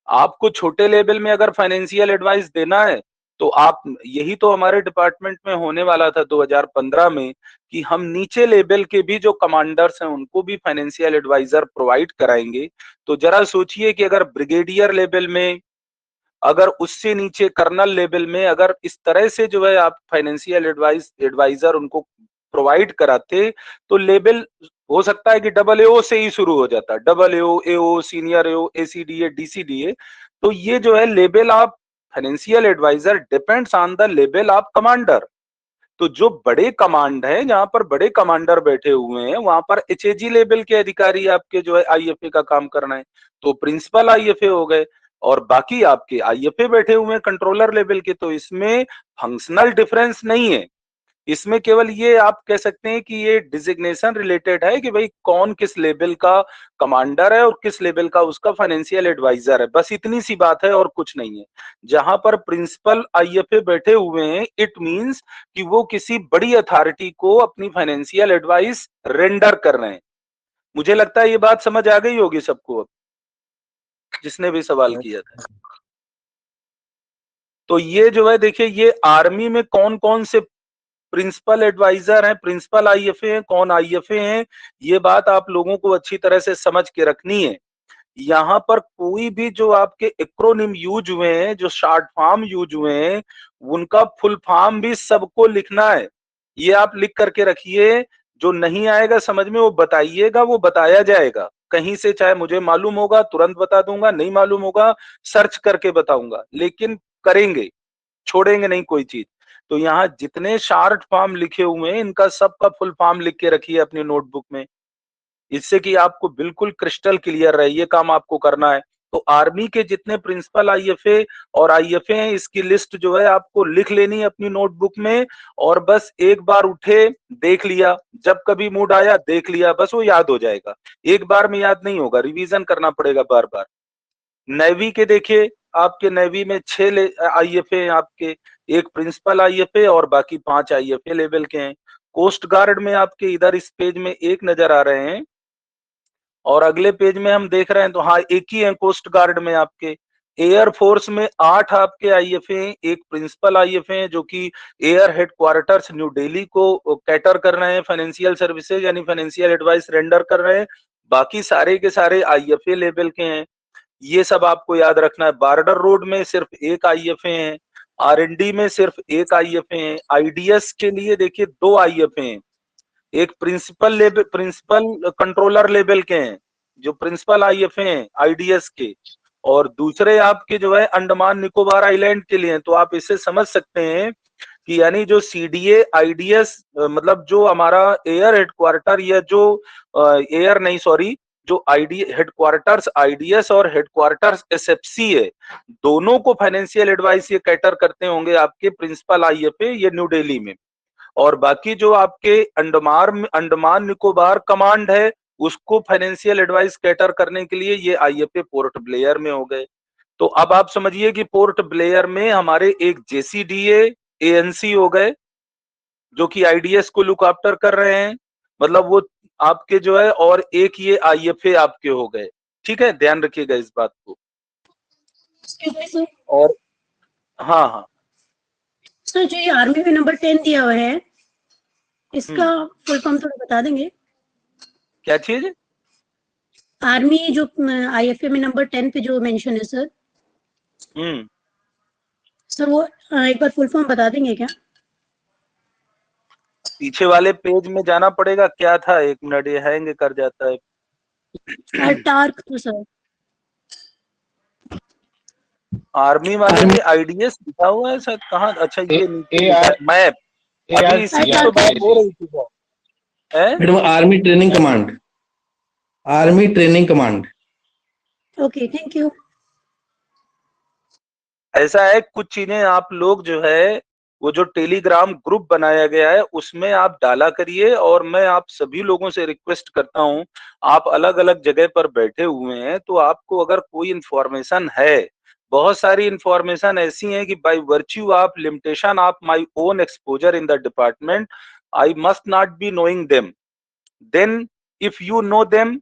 आपको छोटे लेवल में अगर फाइनेंशियल एडवाइस देना है, तो आप, यही तो हमारे डिपार्टमेंट में होने वाला था 2015 में, कि हम नीचे लेवल के भी जो कमांडर्स हैं उनको भी फाइनेंशियल एडवाइजर प्रोवाइड कराएंगे। तो जरा सोचिए कि अगर ब्रिगेडियर लेवल में, अगर उससे नीचे कर्नल लेवल में, अगर इस तरह से जो है आप फाइनेंशियल एडवाइजर उनको प्रोवाइड कराते, तो लेवल हो सकता है कि AAO से ही शुरू हो जाता, AAO, AO, senior AO, ACDA, DCDA। तो ये जो है level of financial adviser depends on the level of commander. तो जो बड़े कमांड है, जहां पर बड़े कमांडर बैठे हुए हैं, वहां पर HAG लेवल के अधिकारी आपके जो है IFA का काम करना है, तो प्रिंसिपल IFA हो गए। और बाकी आपके IFA बैठे हुए हैं कंट्रोलर लेवल के। तो इसमें फंक्शनल डिफरेंस नहीं है, इसमें केवल ये आप कह सकते हैं कि ये डिजिग्नेशन रिलेटेड है कि भाई कौन किस लेवल का कमांडर है और किस लेवल का उसका फाइनेंशियल एडवाइजर है, बस इतनी सी बात है और कुछ नहीं है। जहां पर प्रिंसिपल IFA बैठे हुए हैं, इट मींस कि वो किसी बड़ी अथॉरिटी को अपनी फाइनेंशियल एडवाइस रेंडर कर रहे हैं। मुझे लगता है ये बात समझ आ गई होगी सबको, अब जिसने भी सवाल किया था। तो ये जो है देखिए, ये आर्मी में कौन कौन से प्रिंसिपल एडवाइजर हैं, प्रिंसिपल IFA हैं, कौन IFA हैं, ये बात आप लोगों को अच्छी तरह से समझ के रखनी है। यहाँ पर कोई भी जो आपके एक्रोनिम यूज हुए हैं, जो शॉर्ट फॉर्म यूज हुए हैं, उनका फुल फॉर्म भी सबको लिखना है। ये आप लिख करके रखिए, जो नहीं आएगा समझ में वो बताइएगा, वो बताया जाएगा कहीं से, चाहे मुझे मालूम होगा तुरंत बता दूंगा, नहीं मालूम होगा सर्च करके बताऊंगा, लेकिन करेंगे, छोड़ेंगे नहीं कोई चीज। तो यहाँ जितने शॉर्ट फॉर्म लिखे हुए हैं, इनका सबका फुल फॉर्म लिख के रखिए अपनी नोटबुक में, इससे कि आपको बिल्कुल क्रिस्टल क्लियर रहे, ये काम आपको करना है। तो आर्मी के जितने प्रिंसिपल IFA और IFA हैं, इसकी लिस्ट जो है आपको लिख लेनी है अपनी नोटबुक में। और बस एक बार उठे, देख लिया, जब कभी मूड आया देख लिया, बस वो याद हो जाएगा। एक बार में याद नहीं होगा, रिवीजन करना पड़ेगा बार बार। नेवी के देखिए, आपके नेवी में 6 IFA हैं आपके, एक प्रिंसिपल IFA और बाकी 5 IFA लेवल के हैं। कोस्ट गार्ड में आपके इधर इस पेज में एक नजर आ रहे हैं, और अगले पेज में हम देख रहे हैं तो हाँ एक ही है कोस्ट गार्ड में आपके। एयर फोर्स में 8 आपके IFA हैं, एक प्रिंसिपल IFA हैं जो कि एयर हेडक्वार्टर्स न्यू दिल्ली को कैटर कर रहे हैं, फाइनेंशियल सर्विसेज यानी फाइनेंशियल एडवाइस रेंडर कर रहे हैं। बाकी सारे के सारे IFA लेवल के हैं, ये सब आपको याद रखना है। बॉर्डर रोड में सिर्फ एक IFA है, R&D में सिर्फ एक IFA है, IDS के लिए देखिए 2 IFA हैं, एक प्रिंसिपल कंट्रोलर लेवल के हैं जो प्रिंसिपल IFA हैं IDS के, और दूसरे आपके जो है अंडमान निकोबार आइलैंड के लिए हैं। तो आप इसे समझ सकते हैं कि यानी जो CDA IDS मतलब जो हमारा एयर हेडक्वार्टर या जो एयर नहीं सॉरी जो हेडक्वार्टर्स IDS और हेडक्वार्टर्स SFC है, दोनों को फाइनेंशियल एडवाइस ये कैटर करते होंगे आपके प्रिंसिपल IFA ये न्यू दिल्ली में, और बाकी जो आपके अंडमान निकोबार कमांड है उसको फाइनेंशियल एडवाइस कैटर करने के लिए ये IFA पोर्ट ब्लेयर में हो गए। तो अब आप समझिए कि पोर्ट ब्लेयर में हमारे एक JCDA ANC हो गए जो कि IDS को लुक आफ्टर कर रहे हैं, मतलब वो आपके जो है, और एक ये IFA आपके हो गए। ठीक है, ध्यान रखिएगा इस बात को। और हाँ हाँ सर, जो ये आर्मी में नंबर 10 दिया हुआ है, इसका फुल फॉर्म थोड़ा बता देंगे? क्या चीज? आर्मी जो IFA में नंबर 10 पे जो मेंशन है सर, सर वो एक बार फुल फॉर्म बता देंगे क्या? पीछे वाले पेज में जाना पड़ेगा, क्या था, 1 मिनट, ये हैंग कर जाता है। टार्क तो सर आर्मी वाले में IDS लिखा हुआ है सर, कहाँ? अच्छा ये मैप, अभी इसी तो बात हो रही थी madam, army training command, army training command. Okay, thank you. ऐसा है, कुछ चीजें आप लोग जो है वो जो टेलीग्राम ग्रुप बनाया गया है उसमें आप डाला करिए, और मैं आप सभी लोगों से रिक्वेस्ट करता हूं, आप अलग अलग जगह पर बैठे हुए हैं तो आपको अगर कोई इंफॉर्मेशन है, बहुत सारी इंफॉर्मेशन ऐसी है कि by virtue of limitation of my own exposure in the department I must not be knowing them, then if you know them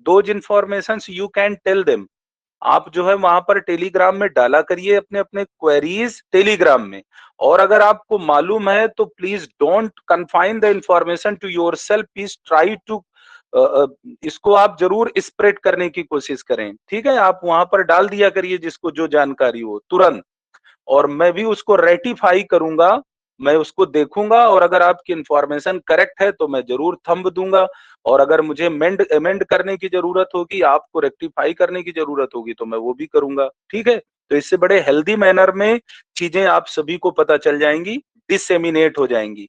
those informations you can tell them. आप जो है वहां पर टेलीग्राम में डाला करिए अपने अपने क्वेरीज टेलीग्राम में, और अगर आपको मालूम है तो please don't confine the information to yourself, please try to इसको आप जरूर स्प्रेड करने की कोशिश करें। ठीक है, आप वहां पर डाल दिया करिए जिसको जो जानकारी हो तुरंत, और मैं भी उसको रेटिफाई करूंगा, मैं उसको देखूंगा, और अगर आपकी इंफॉर्मेशन करेक्ट है तो मैं जरूर थंब दूंगा, और अगर मुझे अमेंड करने की जरूरत होगी, आपको रेक्टिफाई करने की जरूरत होगी तो मैं वो भी करूंगा। ठीक है, तो इससे बड़े हेल्दी मैनर में चीजें आप सभी को पता चल जाएंगी, डिसेमिनेट हो जाएंगी।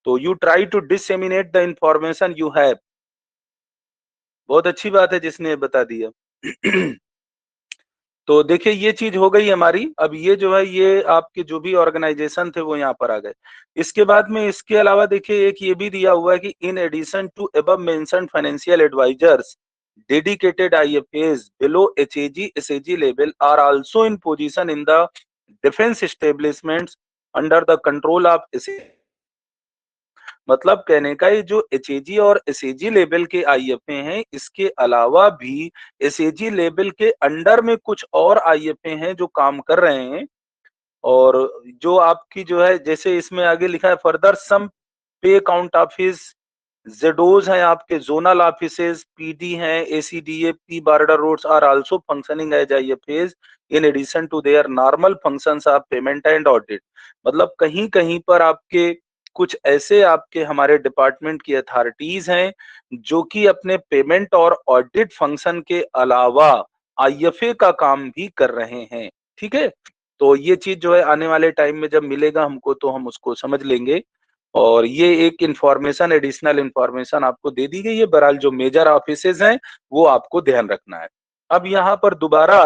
तो you try to disseminate the information you have. बहुत अच्छी बात है जिसने बता दिया। तो देखिए ये चीज हो गई हमारी। अब ये जो है ये आपके जो भी ऑर्गेनाइजेशन थे वो यहाँ पर आ गए। इसके बाद में इसके अलावा देखिए एक ये भी दिया हुआ है कि in addition to above mentioned financial advisers dedicated IFAs below HAG SAG level are also in position in the defense establishments under the control of SAG। मतलब कहने का ये जो HAG और SAG लेवल के IFA हैं, इसके अलावा भी SAG लेवल के अंडर में कुछ और IFA हैं जो काम कर रहे हैं, और जो आपकी जो है जैसे इसमें आगे लिखा है फर्दर सम पे अकाउंट ऑफिस जेडोज हैं, आपके जोनल ऑफिसेज PD हैं, ACDA P border roads are also functioning as IFAs in addition to their normal functions of payment and audit. मतलब कहीं कहीं पर आपके कुछ ऐसे आपके हमारे डिपार्टमेंट की अथॉरिटीज हैं जो कि अपने पेमेंट और ऑडिट फंक्शन के अलावा IFA का काम भी कर रहे हैं। ठीक है, तो ये चीज जो है आने वाले टाइम में जब मिलेगा हमको तो हम उसको समझ लेंगे, और ये एक इंफॉर्मेशन एडिशनल इंफॉर्मेशन आपको दे दी गई है। बहरहाल जो मेजर ऑफिसेज हैं वो आपको ध्यान रखना है। अब यहाँ पर दोबारा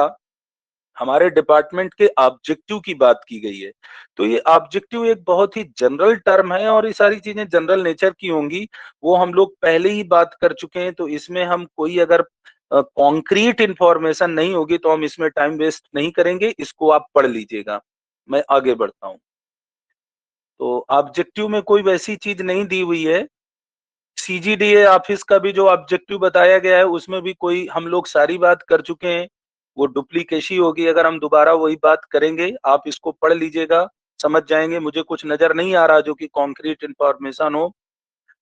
हमारे डिपार्टमेंट के ऑब्जेक्टिव की बात की गई है, तो ये ऑब्जेक्टिव एक बहुत ही जनरल टर्म है और ये सारी चीजें जनरल नेचर की होंगी, वो हम लोग पहले ही बात कर चुके हैं, तो इसमें हम कोई अगर कॉन्क्रीट इंफॉर्मेशन नहीं होगी तो हम इसमें टाइम वेस्ट नहीं करेंगे, इसको आप पढ़ लीजिएगा। मैं आगे बढ़ता हूँ। तो ऑब्जेक्टिव में कोई वैसी चीज नहीं दी हुई है। CGDA ऑफिस का भी जो ऑब्जेक्टिव बताया गया है उसमें भी कोई हम लोग सारी बात कर चुके हैं, वो डुप्लीकेशी होगी अगर हम दोबारा वही बात करेंगे। आप इसको पढ़ लीजिएगा, समझ जाएंगे। मुझे कुछ नजर नहीं आ रहा जो कि कॉन्क्रीट इंफॉर्मेशन हो।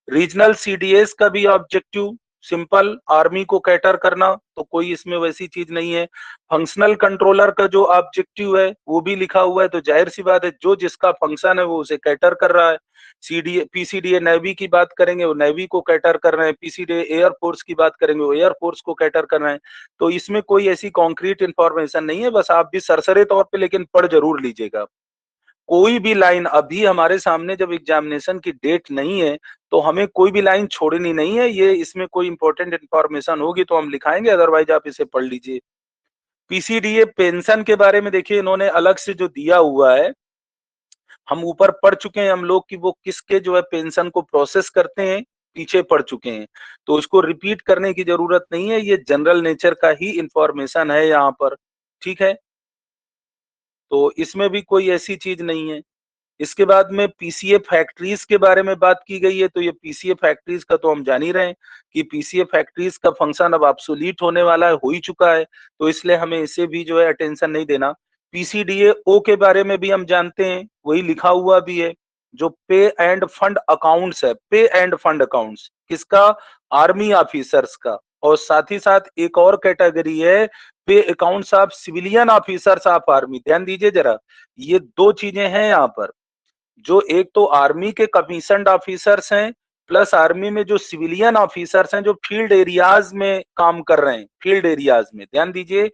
रीजनल CDAs का भी ऑब्जेक्टिव सिंपल आर्मी को कैटर करना, तो कोई इसमें वैसी चीज नहीं है। फंक्शनल कंट्रोलर का जो ऑब्जेक्टिव है वो भी लिखा हुआ है, तो जाहिर सी बात है जो जिसका फंक्शन है वो उसे कैटर कर रहा है। सीडीए पीसीडीए नेवी की बात करेंगे, वो नेवी को कैटर कर रहे हैं। पीसीडीए एयरफोर्स की बात करेंगे, वो एयरफोर्स को कैटर कर रहे हैं। तो इसमें कोई ऐसी कॉन्क्रीट इंफॉर्मेशन नहीं है, बस आप भी सरसरे तौर पे लेकिन पढ़ जरूर लीजिएगा। कोई भी लाइन अभी हमारे सामने जब एग्जामिनेशन की डेट नहीं है तो हमें कोई भी लाइन छोड़नी नहीं है। ये इसमें कोई इंपॉर्टेंट इंफॉर्मेशन होगी तो हम लिखाएंगे, अदरवाइज आप इसे पढ़ लीजिए। पीसीडीए पेंशन के बारे में देखिए इन्होंने अलग से जो दिया हुआ है, हम ऊपर पढ़ चुके हैं हम लोग कि वो किसके जो है पेंशन को प्रोसेस करते हैं, पीछे पढ़ चुके हैं, तो इसको रिपीट करने की जरूरत नहीं है। ये जनरल नेचर का ही इंफॉर्मेशन है यहाँ पर, ठीक है। तो इसमें भी कोई ऐसी चीज नहीं है। इसके बाद में पीसीए फैक्ट्रीज के बारे में बात की गई है, तो ये पीसीए फैक्ट्रीज का तो हम जान ही रहे हैं कि पीसीए फैक्ट्रीज का फंक्शन अब ऑब्सोलीट होने वाला है, हो ही चुका है, तो इसलिए हमें इसे भी जो है अटेंशन नहीं देना। पीसीडीए ओ के बारे में भी हम जानते हैं, वही लिखा हुआ भी है, जो पे एंड फंड अकाउंट्स है, पे एंड फंड अकाउंट्स किसका, आर्मी ऑफिसर्स का। और साथ ही साथ एक और कैटेगरी है, पे accounts of civilian officers of army. ध्यान दीजिए जरा, ये दो चीजें हैं यहाँ पर, जो एक तो आर्मी के कमीशन्ड ऑफिसर्स हैं, प्लस आर्मी में जो सिविलियन ऑफिसर्स हैं जो फील्ड एरियाज में काम कर रहे हैं, फील्ड एरियाज में। ध्यान दीजिए,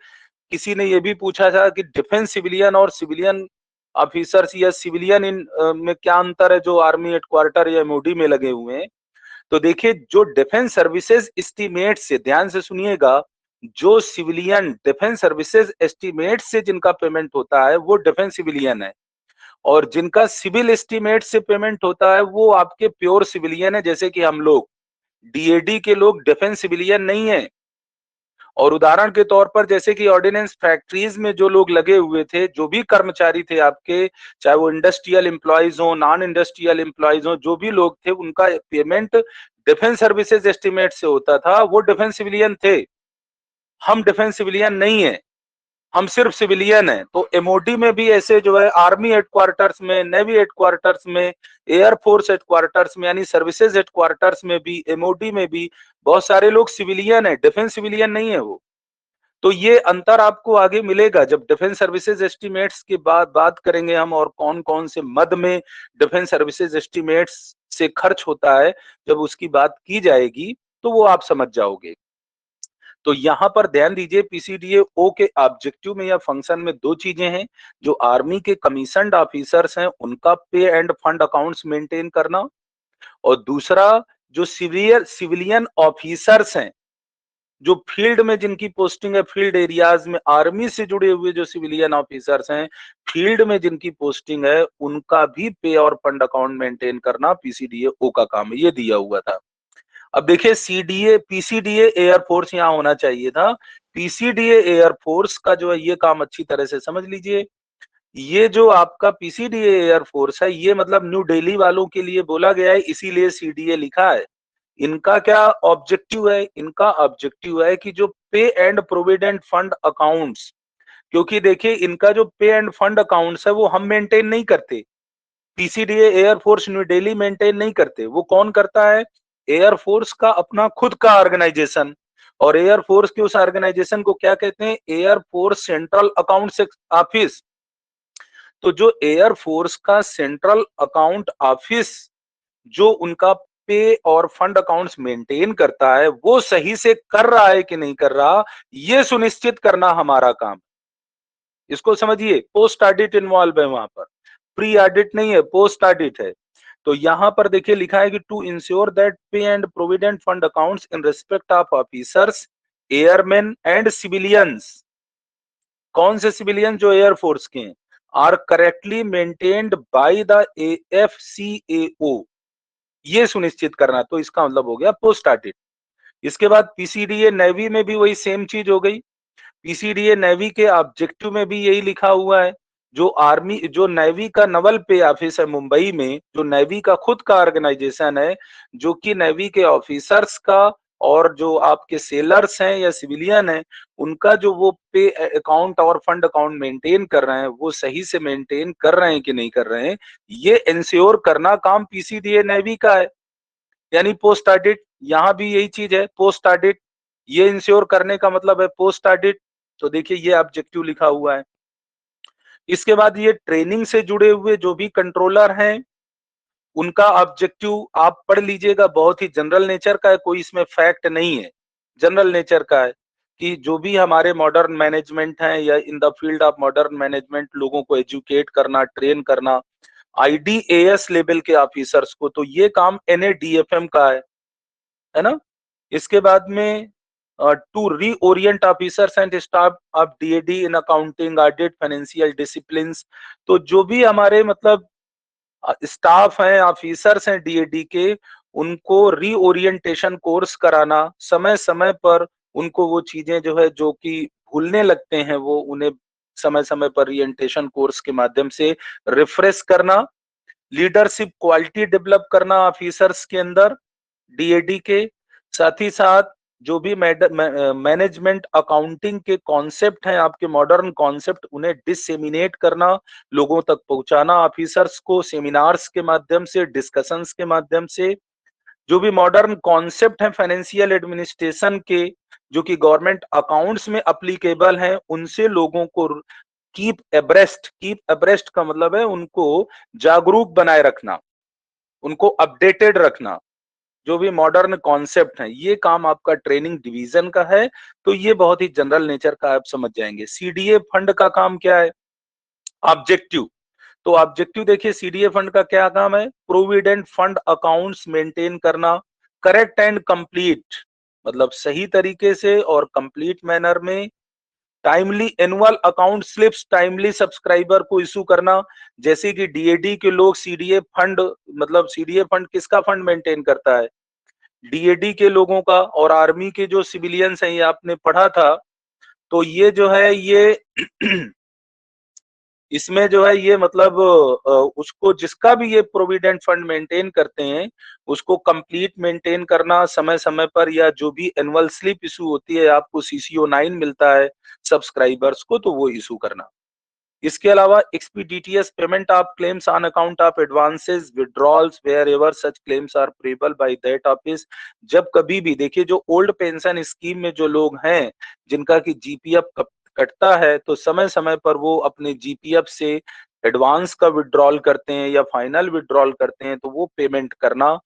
किसी ने ये भी पूछा था कि डिफेंस सिविलियन और सिविलियन ऑफिसर्स या सिविलियन इन में क्या अंतर है जो आर्मी हेडक्वार्टर या एमओडी में लगे हुए हैं। तो देखिए, जो डिफेंस सर्विसेज एस्टीमेट से, ध्यान से सुनिएगा, जो सिविलियन डिफेंस सर्विसेज एस्टीमेट से जिनका पेमेंट होता है वो डिफेंस सिविलियन है, और जिनका सिविल एस्टीमेट से पेमेंट होता है वो आपके प्योर सिविलियन है। जैसे कि हम लोग डीएडी के लोग डिफेंस सिविलियन नहीं है। और उदाहरण के तौर पर जैसे कि ऑर्डिनेंस फैक्ट्रीज में जो लोग लगे हुए थे, जो भी कर्मचारी थे आपके, चाहे वो इंडस्ट्रियल एम्प्लॉयज हो, नॉन इंडस्ट्रियल एम्प्लॉयज हो, जो भी लोग थे उनका पेमेंट डिफेंस सर्विसेज एस्टीमेट से होता था, वो डिफेंस सिविलियन थे। हम डिफेंस सिविलियन नहीं है, हम सिर्फ सिविलियन हैं। तो एमओडी में भी ऐसे जो है आर्मी हेडक्वार्टर्स में, नेवी हेडक्वार्टर्स में, एयरफोर्स हेडक्वार्टर्स में, यानी सर्विसेज हेडक्वार्टर्स में भी, एमओडी में भी बहुत सारे लोग सिविलियन है, डिफेंस सिविलियन नहीं है वो। तो ये अंतर आपको आगे मिलेगा जब डिफेंस सर्विसेज एस्टीमेट्स की बात करेंगे हम, और कौन कौन से मद में डिफेंस सर्विसेज एस्टीमेट्स से खर्च होता है, जब उसकी बात की जाएगी तो वो आप समझ जाओगे। तो यहां पर ध्यान दीजिए, पीसीडीए ओ के ऑब्जेक्टिव में या फंक्शन में दो चीजें हैं, जो आर्मी के कमीशन्ड ऑफिसर्स हैं उनका पे एंड फंड अकाउंट्स मेंटेन करना, और दूसरा जो सिविलियन ऑफिसर्स हैं, जो फील्ड में जिनकी पोस्टिंग है, फील्ड एरियाज में आर्मी से जुड़े हुए जो सिविलियन ऑफिसर्स हैं, फील्ड में जिनकी पोस्टिंग है, उनका भी पे और फंड अकाउंट मेंटेन करना पीसीडीए ओ का काम है। ये दिया हुआ था। अब देखिए, सीडीए पीसीडीए एयरफोर्स यहाँ होना चाहिए था। पीसीडीए एयरफोर्स का जो है ये काम अच्छी तरह से समझ लीजिए। ये जो आपका पीसीडीए एयरफोर्स है, ये मतलब न्यू दिल्ली वालों के लिए बोला गया है, इसीलिए सीडीए लिखा है। इनका क्या ऑब्जेक्टिव है, इनका ऑब्जेक्टिव है कि जो पे एंड प्रोविडेंट फंड अकाउंट्स, क्योंकि देखिए इनका जो पे एंड फंड अकाउंट्स है वो हम मेंटेन नहीं करते, PCDA air force new Delhi maintain नहीं करते। वो कौन करता है, एयरफोर्स का अपना खुद का ऑर्गेनाइजेशन। और एयरफोर्स के उस ऑर्गेनाइजेशन को क्या कहते हैं, एयरफोर्स सेंट्रल अकाउंट ऑफिस। तो जो एयरफोर्स का सेंट्रल अकाउंट ऑफिस जो उनका पे और फंड अकाउंट्स मेंटेन करता है, वो सही से कर रहा है कि नहीं कर रहा, ये सुनिश्चित करना हमारा काम। इसको समझिए, पोस्ट ऑडिट इन्वॉल्व है वहां पर, प्री ऑडिट नहीं है, पोस्ट ऑडिट है। तो यहां पर देखिए लिखा है कि to ensure that pay and provident fund accounts in respect of officers, airmen and civilians. कौन से सिविलियन, जो एयरफोर्स के हैं, are correctly maintained by the AFCAO, ये सुनिश्चित करना। तो इसका मतलब हो गया पोस्ट ऑडिट। इसके बाद पीसीडीए नेवी में भी वही सेम चीज हो गई। पीसीडीए नेवी के ऑब्जेक्टिव में भी यही लिखा हुआ है। जो नेवी का नवल पे ऑफिस है मुंबई में, जो नेवी का खुद का ऑर्गेनाइजेशन है, जो कि नेवी के ऑफिसर्स का और जो आपके सेलर्स हैं या सिविलियन हैं, उनका जो वो पे अकाउंट और फंड अकाउंट मेंटेन कर रहे हैं, वो सही से मेंटेन कर रहे हैं कि नहीं कर रहे हैं, ये इंश्योर करना काम पीसीडीए नेवी का है। यानी पोस्ट ऑडिट, यहाँ भी यही चीज है, पोस्ट ऑडिट, ये इंश्योर करने का मतलब है पोस्ट ऑडिट। तो देखिए ये ऑब्जेक्टिव लिखा हुआ है। इसके बाद ये ट्रेनिंग से जुड़े हुए जो भी कंट्रोलर हैं उनका ऑब्जेक्टिव आप पढ़ लीजिएगा, बहुत ही जनरल नेचर का है, कोई इसमें फैक्ट नहीं है, जनरल नेचर का है कि जो भी हमारे मॉडर्न मैनेजमेंट हैं या in the field of modern management लोगों को एजुकेट करना, ट्रेन करना, IDAS लेवल के ऑफिसर्स को, तो ये काम NADFM का है ना। इसके बाद में to reorient officers and staff of DAD in accounting, audit, financial disciplines, तो जो भी हमारे मतलब स्टाफ हैं, ऑफिसर्स हैं DAD के, उनको रीओरिएंटेशन कोर्स कराना, समय समय पर उनको वो चीजें जो है जो कि भूलने लगते हैं वो उन्हें समय समय पर रिएंटेशन कोर्स के माध्यम से रिफ्रेश करना, लीडरशिप क्वालिटी डेवलप करना ऑफिसर्स के अंदर DAD के, साथ ही साथ जो भी मैनेजमेंट अकाउंटिंग के कॉन्सेप्ट हैं, आपके मॉडर्न कॉन्सेप्ट, उन्हें डिसेमिनेट करना, लोगों तक पहुंचाना ऑफिसर्स को, सेमिनार्स के माध्यम से, डिस्कशंस के माध्यम से, जो भी मॉडर्न कॉन्सेप्ट हैं फाइनेंशियल एडमिनिस्ट्रेशन के जो कि गवर्नमेंट अकाउंट्स में अप्लीकेबल हैं, उनसे लोगों को कीप एब्रेस्ट का मतलब है उनको जागरूक बनाए रखना, उनको अपडेटेड रखना, जो भी मॉडर्न कॉन्सेप्ट है, ये काम आपका ट्रेनिंग डिवीजन का है। तो ये बहुत ही जनरल नेचर का आप समझ जाएंगे। CDA फंड का काम क्या है? ऑब्जेक्टिव, तो ऑब्जेक्टिव देखिए CDA फंड का क्या काम है? प्रोविडेंट फंड अकाउंट्स मेंटेन करना, करेक्ट एंड कंप्लीट, मतलब सही तरीके से और कंप्लीट मैनर में, timely annual account slips timely subscriber को इशू करना, जैसे कि DAD के लोग CDA फंड, मतलब CDA फंड किसका फंड मेंटेन करता है? DAD के लोगों का। और आर्मी के जो सिविलियंस हैं, ये आपने पढ़ा था, तो ये जो है ये इसमें जो है ये मतलब उसको जिसका भी ये प्रोविडेंट फंड मेंटेन करते हैं उसको कंप्लीट मेंटेन करना समय समय पर, या जो भी एनुअल स्लिप इशू होती है, आपको CCO9 मिलता है सब्सक्राइबर्स को, तो वो इशू करना। इसके अलावा expeditious payment of claims on account of advances, withdrawals wherever such claims are payable by that office. जब कभी भी देखिए जो ओल्ड पेंशन स्कीम में जो लोग हैं जिनका कि GPF कटता है, तो समय समय पर वो अपने GPF से एडवांस का विड्रॉल करते हैं या फाइनल विड्रॉल करते हैं, तो वो पेमेंट करना,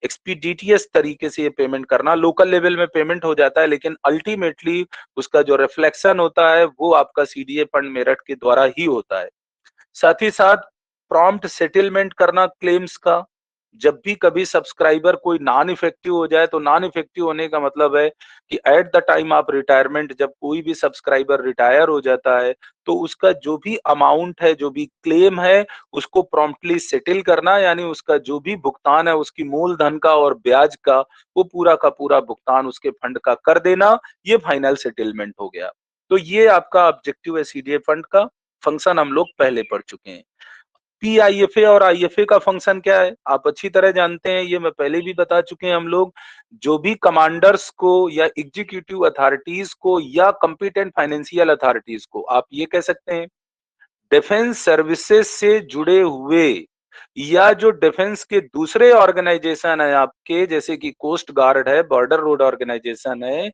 एक्सपीडिटियस तरीके से ये पेमेंट करना, लोकल लेवल में पेमेंट हो जाता है लेकिन अल्टीमेटली उसका जो रिफ्लेक्शन होता है वो आपका CDA फंड मेरठ के द्वारा ही होता है। साथ ही साथ प्रॉम्प्ट सेटलमेंट करना क्लेम्स का, जब भी कभी सब्सक्राइबर कोई नॉन इफेक्टिव हो जाए, तो नॉन इफेक्टिव होने का मतलब है कि at the time of retirement, जब कोई भी सब्सक्राइबर रिटायर हो जाता है, तो उसका जो भी अमाउंट है, जो भी क्लेम है, उसको प्रॉम्प्टली सेटल करना, यानी उसका जो भी भुगतान है, उसकी मूलधन का और ब्याज का, वो पूरा का पूरा भुगतान उसके फंड का कर देना, ये फाइनल सेटलमेंट हो गया। तो ये आपका ऑब्जेक्टिव है CDA फंड का। फंक्शन हम लोग पहले पढ़ चुके हैं। PIFA और IFA का फंक्शन क्या है आप अच्छी तरह जानते हैं, ये मैं पहले भी बता चुके हैं हम लोग। जो भी कमांडर्स को या एग्जीक्यूटिव अथॉरिटीज को या कॉम्पिटेंट फाइनेंशियल अथॉरिटीज को, आप ये कह सकते हैं डिफेंस सर्विसेज से जुड़े हुए या जो डिफेंस के दूसरे ऑर्गेनाइजेशन है आपके, जैसे कि कोस्ट गार्ड है, बॉर्डर रोड ऑर्गेनाइजेशन है,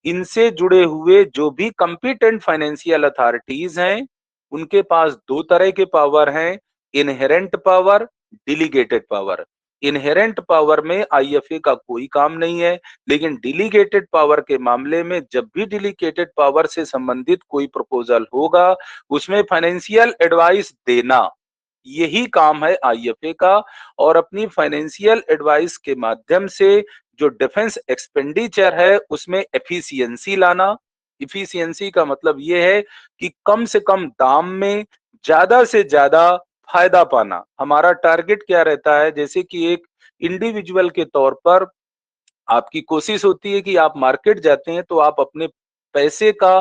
इनसे जुड़े हुए जो भी कॉम्पिटेंट फाइनेंशियल अथॉरिटीज हैं, उनके पास दो तरह के पावर हैं, inherent power, delegated power. Inherent power में IFA का कोई काम नहीं है, लेकिन डिलीगेटेड पावर के मामले में जब भी डिलीगेटेड पावर से संबंधित कोई प्रपोजल होगा, उसमें फाइनेंशियल एडवाइस देना, यही काम है IFA का। और अपनी फाइनेंशियल एडवाइस के माध्यम से जो डिफेंस एक्सपेंडिचर है उसमें एफिशिएंसी लाना। इफिशियंसी का मतलब ये है कि कम से कम दाम में ज्यादा से ज्यादा फायदा पाना। हमारा टारगेट क्या रहता है, जैसे कि एक इंडिविजुअल के तौर पर आपकी कोशिश होती है कि आप मार्केट जाते हैं तो आप अपने पैसे का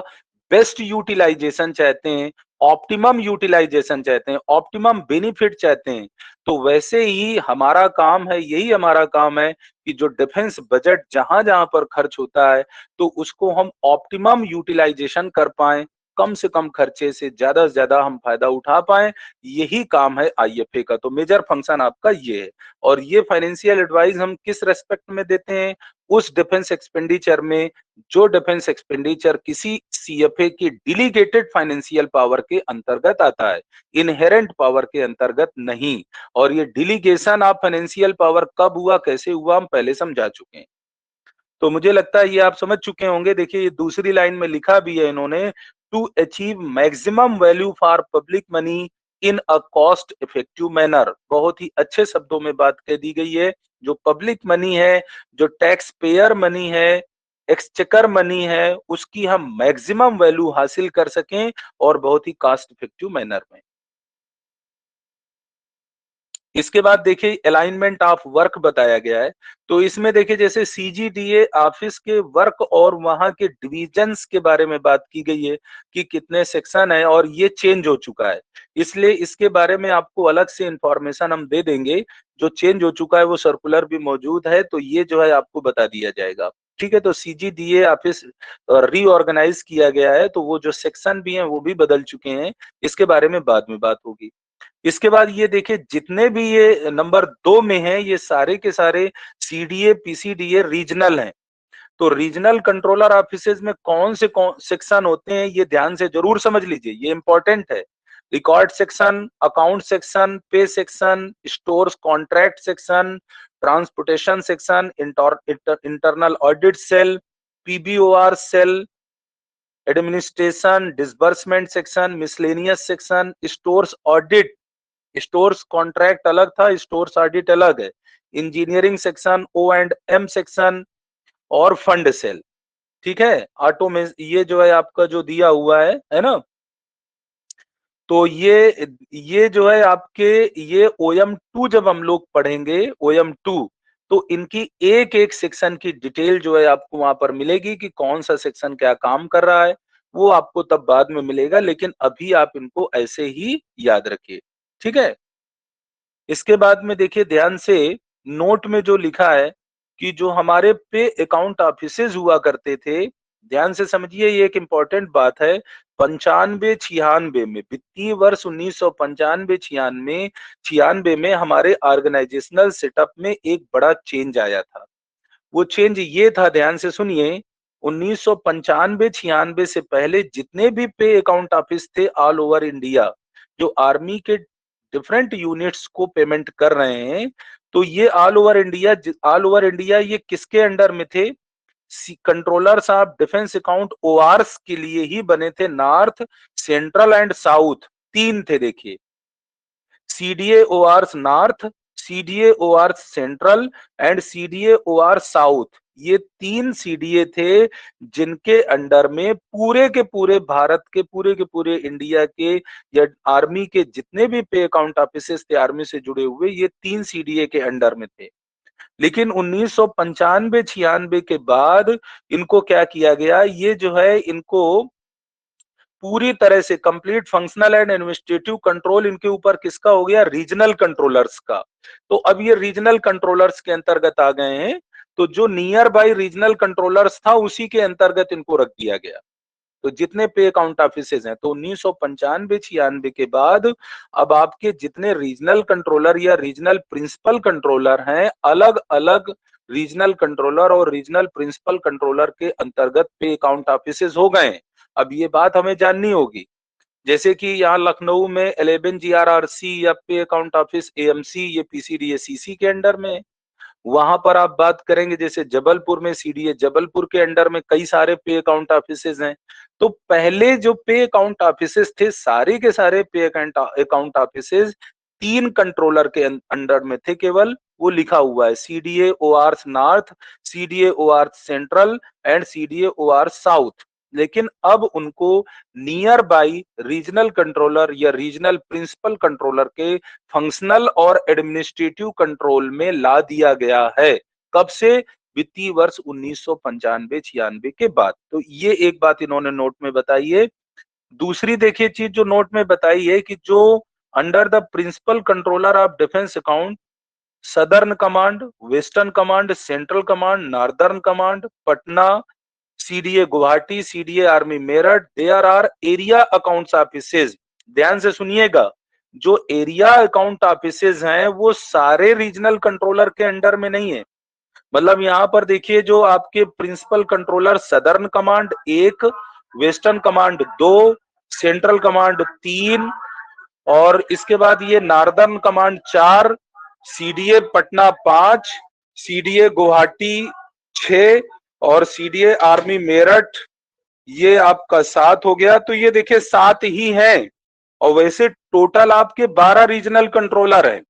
बेस्ट यूटिलाइजेशन चाहते हैं, ऑप्टिमम यूटिलाइजेशन चाहते हैं, ऑप्टिमम बेनिफिट चाहते हैं। तो वैसे ही हमारा काम है, यही हमारा काम है कि जो डिफेंस बजट जहां जहां पर खर्च होता है, तो उसको हम ऑप्टिमम यूटिलाइजेशन कर पाएं, कम से कम खर्चे से ज्यादा हम फायदा उठा पाए, यही काम है IFA का। तो मेजर फंक्शन आपका ये है। और ये फाइनेंशियल एडवाइस हम किस रेस्पेक्ट में देते हैं? उस डिफेंस एक्सपेंडिचर में जो डिफेंस एक्सपेंडिचर किसी CFA की डेलीगेटेड फाइनेंशियल पावर के अंतर्गत आता है, इनहेरेंट पावर के अंतर्गत नहीं। और ये डेलीगेशन ऑफ फाइनेंशियल पावर कब हुआ, कैसे हुआ, हम पहले समझा चुके हैं। तो मुझे लगता है ये आप समझ चुके होंगे। देखिए ये दूसरी लाइन में लिखा भी है इन्होंने, to achieve maximum value for public money in a cost effective manner. बहुत ही अच्छे शब्दों में बात कह दी गई है। जो पब्लिक मनी है, जो टैक्स पेयर मनी है, एक्सचेकर मनी है, उसकी हम मैक्सिमम वैल्यू हासिल कर सकें और बहुत ही कॉस्ट इफेक्टिव मैनर में। इसके बाद देखिए अलाइनमेंट ऑफ वर्क बताया गया है। तो इसमें देखिए जैसे CGDA ऑफिस के वर्क और वहां के डिविजन्स के बारे में बात की गई है कि कितने सेक्शन है, और ये चेंज हो चुका है, इसलिए इसके बारे में आपको अलग से इंफॉर्मेशन हम दे देंगे। जो चेंज हो चुका है वो सर्कुलर भी मौजूद है, तो ये जो है आपको बता दिया जाएगा। ठीक है, तो CGDA ऑफिस रीऑर्गेनाइज किया गया है, तो वो जो सेक्शन भी हैं वो भी बदल चुके हैं। इसके बारे में बाद में बात होगी। इसके बाद ये देखिए जितने भी ये नंबर 2 में हैं, ये सारे के सारे CDA PCDA रीजनल हैं। तो रीजनल कंट्रोलर ऑफिसेज में कौन से सेक्शन होते हैं, ये ध्यान से जरूर समझ लीजिए, ये इंपॉर्टेंट है। Record section, account section, pay section, stores contract section, transportation section, internal audit cell, PBOR cell, administration, disbursement section, miscellaneous section, stores audit, stores contract अलग था, स्टोर्स ऑडिट अलग है, इंजीनियरिंग सेक्शन, O&M सेक्शन और fund cell. ठीक है, auto में ये जो है आपका जो दिया हुआ है ना, तो ये जो है आपके ये OM2 जब हम लोग पढ़ेंगे OM2, तो इनकी एक एक सेक्शन की डिटेल जो है आपको वहां पर मिलेगी कि कौन सा सेक्शन क्या काम कर रहा है, वो आपको तब बाद में मिलेगा, लेकिन अभी आप इनको ऐसे ही याद रखिए। ठीक है, इसके बाद में देखिए ध्यान से नोट में जो लिखा है कि जो हमारे पे अकाउंट ऑफिसेज हुआ करते थे, ध्यान से समझिए, ये एक इंपॉर्टेंट बात है। 95-96 में, वित्तीय वर्ष 1995-96 में हमारे ऑर्गेनाइजेशनल सेटअप में एक बड़ा चेंज आया था। वो चेंज ये था, ध्यान से सुनिए, 1995-96 से पहले जितने भी पे अकाउंट ऑफिस थे ऑल ओवर इंडिया, जो आर्मी के डिफरेंट यूनिट्स को पेमेंट कर रहे हैं, तो ये ऑल ओवर इंडिया ये किसके अंडर में थे? Controllers of defence account ORs के लिए ही बने थे। नॉर्थ, सेंट्रल एंड साउथ, 3 थे। देखिए CDA ORs north, CDA ORs central and CDA ORs south, ये 3 CDA थे जिनके अंडर में पूरे के पूरे भारत के पूरे इंडिया के या आर्मी के जितने भी पे अकाउंट ऑफिसेस थे आर्मी से जुड़े हुए, ये 3 CDA के अंडर में थे। लेकिन 1995-96 के बाद इनको क्या किया गया, ये जो है इनको पूरी तरह से complete functional and administrative control इनके ऊपर किसका हो गया? रीजनल कंट्रोलर्स का। तो अब ये रीजनल कंट्रोलर्स के अंतर्गत आ गए हैं, तो जो नियर बाई रीजनल कंट्रोलर्स था उसी के अंतर्गत इनको रख दिया गया। तो जितने पे अकाउंट ऑफिसेज हैं, तो 1995-96 के बाद अब आपके जितने रीजनल कंट्रोलर या रीजनल प्रिंसिपल कंट्रोलर हैं, अलग अलग रीजनल कंट्रोलर और रीजनल प्रिंसिपल कंट्रोलर के अंतर्गत पे अकाउंट ऑफिसेज हो गए। अब ये बात हमें जाननी होगी, जैसे कि यहाँ लखनऊ में 11 GRRC या पे अकाउंट ऑफिस AMC, ये PCDA CC के अंडर में। वहां पर आप बात करेंगे जैसे जबलपुर में CDA जबलपुर के अंडर में कई सारे पे अकाउंट ऑफिसेज हैं। तो पहले जो पे अकाउंट ऑफिसेज थे, सारे के सारे पे अकाउंट ऑफिसेज 3 कंट्रोलर के अंडर में थे केवल। वो लिखा हुआ है CDA ORs north, CDA ORs central and CDA ORs south. लेकिन अब उनको नियर बाई रीजनल कंट्रोलर या रीजनल प्रिंसिपल कंट्रोलर के फंक्शनल और एडमिनिस्ट्रेटिव कंट्रोल में ला दिया गया है। कब से? वित्तीय वर्ष 1995-96 के बाद। तो ये एक बात इन्होंने नोट में बताई है। दूसरी देखिए चीज जो नोट में बताई है कि जो under the principal controller of defence account, southern command, western command, central command, northern command, Patna, CDA Guwahati, CDA army Meerut, there are area accounts offices. ध्यान से सुनिएगा, जो एरिया अकाउंट ऑफिसेज हैं वो सारे रीजनल कंट्रोलर के अंडर में नहीं है। मतलब यहाँ पर देखिए, जो आपके principal controller southern command 1, western command 2, central command 3, और इसके बाद ये northern command 4, CDA Patna 5, CDA Guwahati 6 और सीडीए आर्मी मेरठ ये आपका 7 हो गया। तो ये देखिए 7 ही हैं, और वैसे टोटल आपके 12 रीजनल कंट्रोलर है।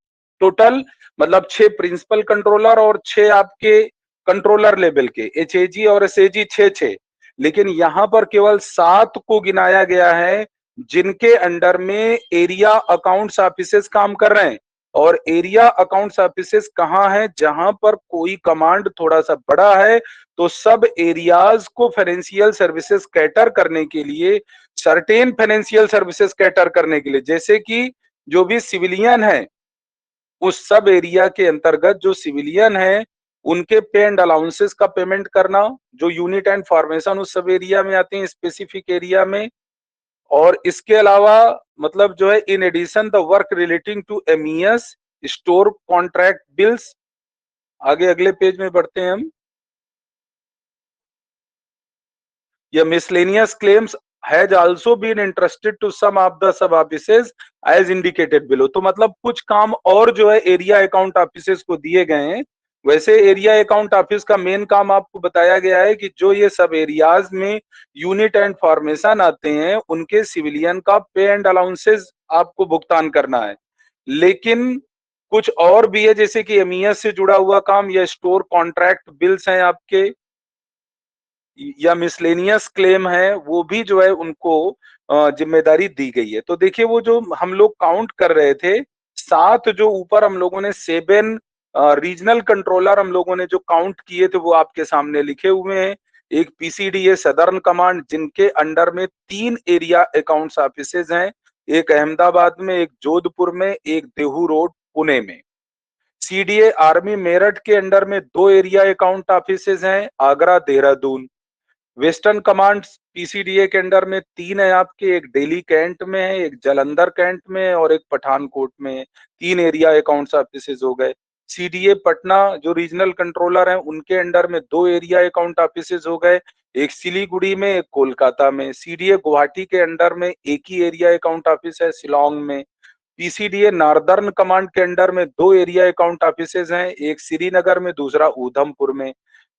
टोटल मतलब 6 प्रिंसिपल कंट्रोलर और 6 आपके कंट्रोलर लेवल के, एचएजी और एसएजी 6-6, लेकिन यहां पर केवल 7 को गिनाया गया है जिनके अंडर में एरिया अकाउंट्स ऑफिसेस काम कर रहे हैं। और एरिया अकाउंट्स ऑफिसेस कहाँ है? जहां पर कोई कमांड थोड़ा सा बड़ा है तो सब एरियाज को फाइनेंशियल सर्विसेज कैटर करने के लिए, सर्टेन फाइनेंशियल सर्विसेज कैटर करने के लिए, जैसे कि जो भी सिविलियन है उस सब एरिया के अंतर्गत जो सिविलियन है उनके पे एंड अलाउंसेस का पेमेंट करना, जो यूनिट एंड फॉर्मेशन उस सब एरिया में आते हैं, स्पेसिफिक एरिया में। और इसके अलावा मतलब जो है in addition the work relating to MES, store contract bills. आगे अगले पेज में बढ़ते हैं हम। या miscellaneous claims has also been interested to some of the sub offices as indicated below. तो मतलब कुछ काम और जो है एरिया अकाउंट ऑफिसेज को दिए गए हैं। वैसे एरिया अकाउंट ऑफिस का मेन काम आपको बताया गया है कि जो ये सब एरियाज में यूनिट एंड फॉर्मेशन आते हैं उनके सिविलियन का पे एंड अलाउंसेस आपको भुगतान करना है। लेकिन कुछ और भी है, जैसे कि एमईएस से जुड़ा हुआ काम या स्टोर कॉन्ट्रैक्ट बिल्स हैं आपके, या मिसलेनियस क्लेम है, वो भी जो है उनको जिम्मेदारी दी गई है। तो देखिए वो जो हम लोग काउंट कर रहे थे 7, जो ऊपर हम लोगों ने 7 रीजनल कंट्रोलर हम लोगों ने जो काउंट किए थे वो आपके सामने लिखे हुए हैं। एक पीसीडीए सदर्न कमांड जिनके अंडर में 3 एरिया अकाउंट्स ऑफिसेज हैं, एक अहमदाबाद में, एक जोधपुर में, एक देहू रोड पुणे में। सीडीए आर्मी मेरठ के अंडर में 2 एरिया अकाउंट ऑफिसेज हैं, Agra Dehradun. Western command PCDA के अंडर में 3 है आपके, एक दिल्ली कैंट में है, एक जालंधर कैंट में है और एक पठानकोट में है। 3 एरिया अकाउंट्स ऑफिसेज हो गए। सीडीए पटना जो रीजनल कंट्रोलर हैं उनके अंडर में 2 एरिया अकाउंट ऑफिसेज हो गए, एक सिलीगुड़ी में, एक कोलकाता में। सीडीए गुवाहाटी के अंडर में एक ही एरिया अकाउंट ऑफिस है, शिलोंग में। पीसीडीए नॉर्दर्न कमांड के अंडर में 2 एरिया अकाउंट ऑफिसेज हैं, एक श्रीनगर में, दूसरा उधमपुर में।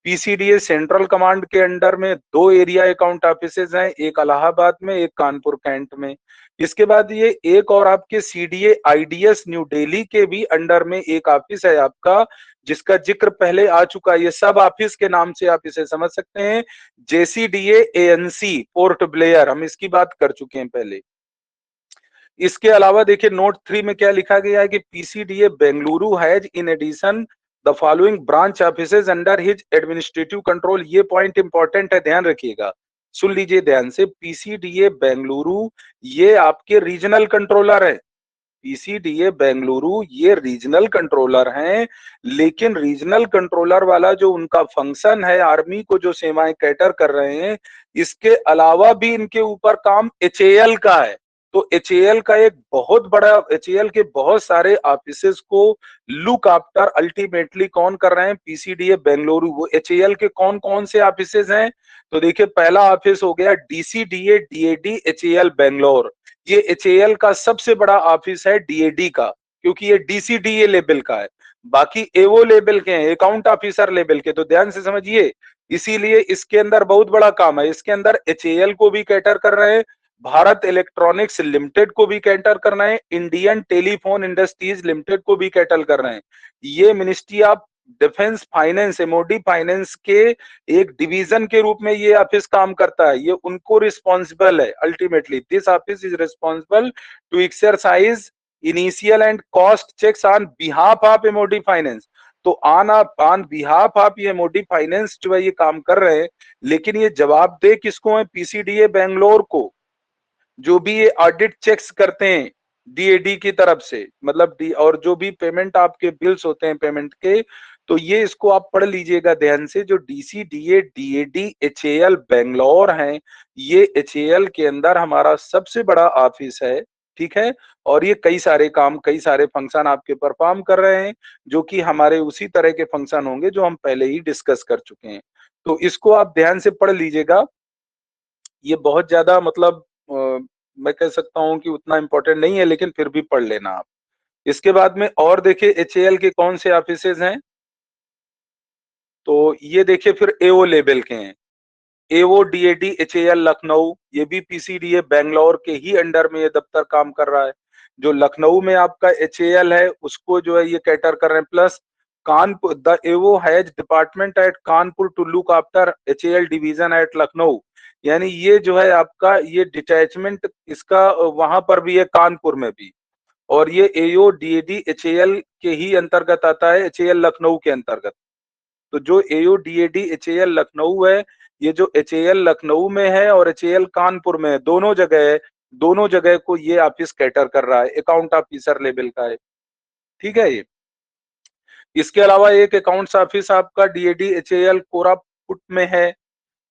पीसीडीए सेंट्रल कमांड के अंडर में 2 एरिया अकाउंट ऑफिसेज हैं, एक इलाहाबाद में, एक कानपुर कैंट में। इसके बाद ये एक और आपके सीडीए आईडीएस न्यू दिल्ली के भी अंडर में एक ऑफिस है आपका, जिसका जिक्र पहले आ चुका है। ये सब ऑफिस के नाम से आप इसे समझ सकते हैं। जेसीडीए एएनसी पोर्ट ब्लेयर, हम इसकी बात कर चुके हैं पहले। इसके अलावा देखिए नोट 3 में क्या लिखा गया है कि PCDA Bengaluru has in addition the following branch offices under his administrative control. ये पॉइंट इंपॉर्टेंट है, ध्यान रखिएगा, सुन लीजिए ध्यान से। पीसीडीए बेंगलुरु ये आपके रीजनल कंट्रोलर है। पीसीडीए बेंगलुरु ये रीजनल कंट्रोलर हैं, लेकिन रीजनल कंट्रोलर वाला जो उनका फंक्शन है, आर्मी को जो सेवाएं कैटर कर रहे हैं, इसके अलावा भी इनके ऊपर काम एचएएल का है। तो एचएएल का एक बहुत बड़ा, एचएएल के बहुत सारे ऑफिसेस को लुक आफ्टर अल्टीमेटली कौन कर रहे हैं? पीसीडीए बेंगलुरु। वो एचएएल के कौन कौन से ऑफिसेस हैं? तो देखिए पहला ऑफिस हो गया डीसीडीए डीएडी एचएएल बेंगलोर। ये एचएएल का सबसे बड़ा ऑफिस है डीएडी का, क्योंकि ये डीसीडीए लेवल का है। बाकी एओ लेवल के हैं, अकाउंट ऑफिसर लेवल के, तो ध्यान से समझिए। इसीलिए इसके अंदर बहुत बड़ा काम है। इसके अंदर एचएएल को भी कैटर कर रहे हैं, भारत इलेक्ट्रॉनिक्स लिमिटेड को भी कैटर करना है, इंडियन टेलीफोन इंडस्ट्रीज लिमिटेड को भी कैटर कर रहे हैं। ये ministry of defence finance, MoD finance के एक डिवीजन के रूप में ये ऑफिस काम करता है। ये उनको रिस्पॉन्सिबल है, ultimately this office is responsible to exercise initial and cost checks on behalf of MOD finance. तो ऑन बिहाफ ऑफ ये एमओडी फाइनेंस जो है ये काम कर रहे हैं, लेकिन ये जवाबदेह किसको है? पीसीडीए बेंगलोर को, जो भी ये ऑडिट चेक्स करते हैं डीएडी की तरफ से, मतलब और जो भी पेमेंट आपके बिल्स होते हैं पेमेंट के, तो ये इसको आप पढ़ लीजिएगा ध्यान से, जो DCDA DAD HAL बेंगलोर हैं, ये HAL के अंदर हमारा सबसे बड़ा ऑफिस है, ठीक है। और ये कई सारे काम, कई सारे फंक्शन आपके परफॉर्म कर रहे हैं, जो कि हमारे उसी तरह के फंक्शन होंगे जो हम पहले ही डिस्कस कर चुके हैं। तो इसको आप ध्यान से पढ़ लीजिएगा। ये बहुत ज्यादा मतलब मैं कह सकता हूँ कि उतना इम्पोर्टेंट नहीं है, लेकिन फिर भी पढ़ लेना आप। इसके बाद में और देखिए HAL के कौन से ऑफिसेज हैं, तो ये देखिए फिर AO लेवल के हैं। AO DAD HAL लखनऊ, ये भी PCDA बेंगलोर के ही अंडर में ये दफ्तर काम कर रहा है। जो लखनऊ में आपका HAL है उसको जो है ये कैटर कर रहे हैं। Plus Kanpur, the AO has department at Kanpur to look after HAL division at Lucknow, यानी ये जो है आपका ये डिटैचमेंट इसका वहां पर भी है, कानपुर में भी। और ये AO DAD HAL के ही अंतर्गत आता है, HAL लखनऊ के अंतर्गत। तो जो AO DAD HAL लखनऊ है, ये जो HAL लखनऊ में है और HAL कानपुर में है, दोनों जगह है, दोनों जगह को ये ऑफिस कैटर कर रहा है, अकाउंट ऑफिसर लेवल का है, ठीक है ये। इसके अलावा एक अकाउंट्स ऑफिस आपका DAD HAL कोरापुट में है,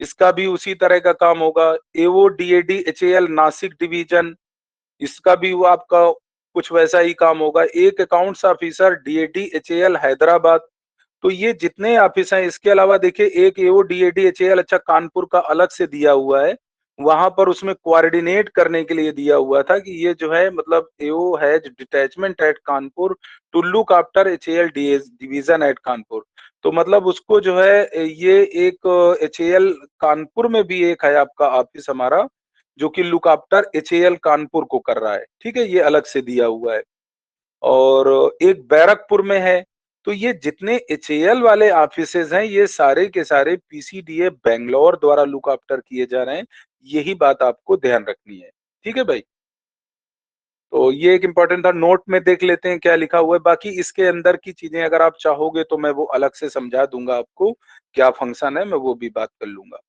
इसका भी उसी तरह का काम होगा। AO DAD HAL Nashik division, इसका भी वो आपका कुछ वैसा ही काम होगा। एक accounts officer DAD HAL Hyderabad. तो ये जितने ऑफिस हैं, इसके अलावा देखिए एक AO DAD HAL अच्छा कानपुर का अलग से दिया हुआ है, वहां पर उसमें कोऑर्डिनेट करने के लिए दिया हुआ था कि ये जो है मतलब AO has detachment at Kanpur to look after HAL division at Kanpur. तो मतलब उसको जो है ये एक HAL कानपुर में भी एक है आपका ऑफिस हमारा, जो कि लुक आफ्टर HAL कानपुर को कर रहा है, ठीक है, ये अलग से दिया हुआ है। और एक बैरकपुर में है। तो ये जितने HAL वाले ऑफिसेज हैं, ये सारे के सारे PCDA बेंगलोर द्वारा लुक आफ्टर किए जा रहे हैं, यही बात आपको ध्यान रखनी है, ठीक है भाई। तो ये एक इम्पोर्टेंट था, नोट में देख लेते हैं क्या लिखा हुआ है। बाकी इसके अंदर की चीजें अगर आप चाहोगे तो मैं वो अलग से समझा दूंगा आपको, क्या फंक्शन है, मैं वो भी बात कर लूंगा।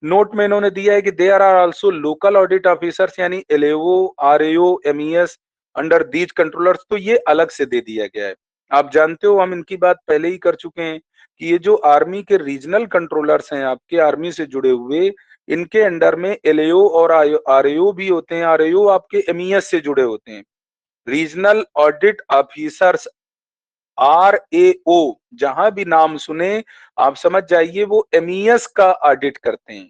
नोट में इन्होंने दिया है कि there are also local audit officers, यानी LAO RAO MES under these controllers. तो ये अलग से दे दिया गया है। आप जानते हो हम इनकी बात पहले ही कर चुके हैं कि ये जो आर्मी के रीजनल कंट्रोलर्स हैं आपके आर्मी से जुड़े हुए, इनके अंडर में LAO और RAO भी होते हैं। RAO आपके MES से जुड़े होते हैं। रीजनल ऑडिट ऑफिसर्स RAO, जहां भी नाम सुने आप समझ जाइए वो MES का ऑडिट करते हैं,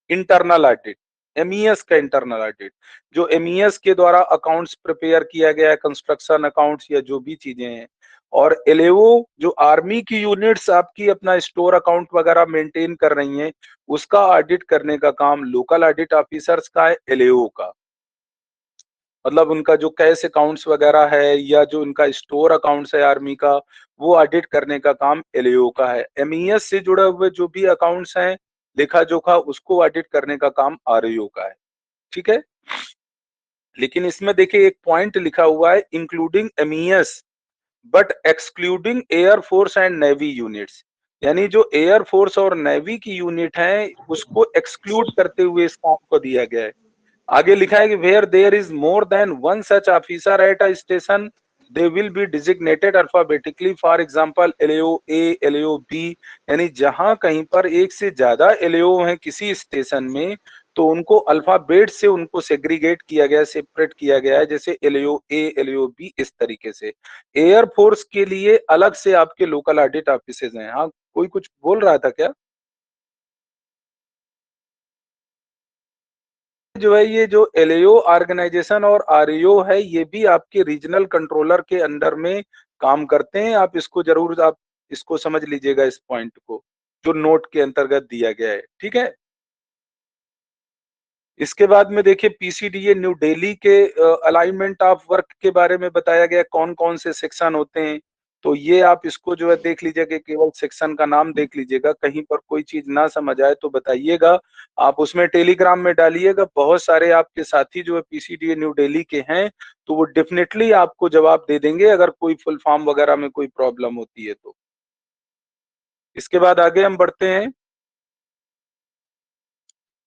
इंटरनल ऑडिट, MES का इंटरनल ऑडिट, जो MES के द्वारा अकाउंट्स प्रिपेयर किया गया है, कंस्ट्रक्शन अकाउंट्स या जो भी चीजें हैं। और LAO जो आर्मी की यूनिट्स आपकी अपना स्टोर अकाउंट वगैरह मेंटेन कर रही हैं, उसका ऑडिट करने का काम लोकल ऑडिट ऑफिसर्स का है, LAO का। मतलब उनका जो कैश अकाउंट्स वगैरह है या जो उनका स्टोर अकाउंट्स है आर्मी का, वो ऑडिट करने का काम LAO का है। MES से जुड़े हुए जो भी अकाउंट्स हैं, लेखा जोखा, उसको ऑडिट करने का काम RAO का है, ठीक है। लेकिन इसमें देखिए एक पॉइंट लिखा हुआ है, including MES but excluding air force and navy units, यानी जो एयरफोर्स और नेवी की यूनिट है उसको एक्सक्लूड करते हुए इस काम को दिया गया है। आगे लिखा है कि where there is more than one such officer at a station they will be designated alphabetically, for example LAO A, LAO B, यानी जहां कहीं पर एक से ज्यादा LAO हैं किसी स्टेशन में, तो उनको अल्फाबेट से उनको सेग्रीगेट किया गया, सेपरेट किया गया है, जैसे LAO A, LAO B, इस तरीके से। एयरफोर्स के लिए अलग से आपके लोकल ऑडिट ऑफिसेज हैं। हाँ, कोई कुछ बोल रहा था क्या? जो है ये जो LAO ऑर्गेनाइजेशन और RAO है, ये भी आपके रीजनल कंट्रोलर के अंडर में काम करते हैं। आप इसको जरूर आप इसको समझ लीजिएगा, इस पॉइंट को जो नोट के अंतर्गत दिया गया है, ठीक है। इसके बाद में देखिए PCDA न्यू दिल्ली के अलाइनमेंट ऑफ वर्क के बारे में बताया गया, कौन कौन से सेक्शन होते हैं। तो ये आप इसको जो है देख लीजिएगा, केवल सेक्शन का नाम देख लीजिएगा, कहीं पर कोई चीज ना समझ आए तो बताइएगा, आप उसमें टेलीग्राम में डालिएगा। बहुत सारे आपके साथी जो है PCDA न्यू दिल्ली के हैं, तो वो डेफिनेटली आपको जवाब दे देंगे अगर कोई फुल फॉर्म वगैरह में कोई प्रॉब्लम होती है तो। इसके बाद आगे हम बढ़ते हैं।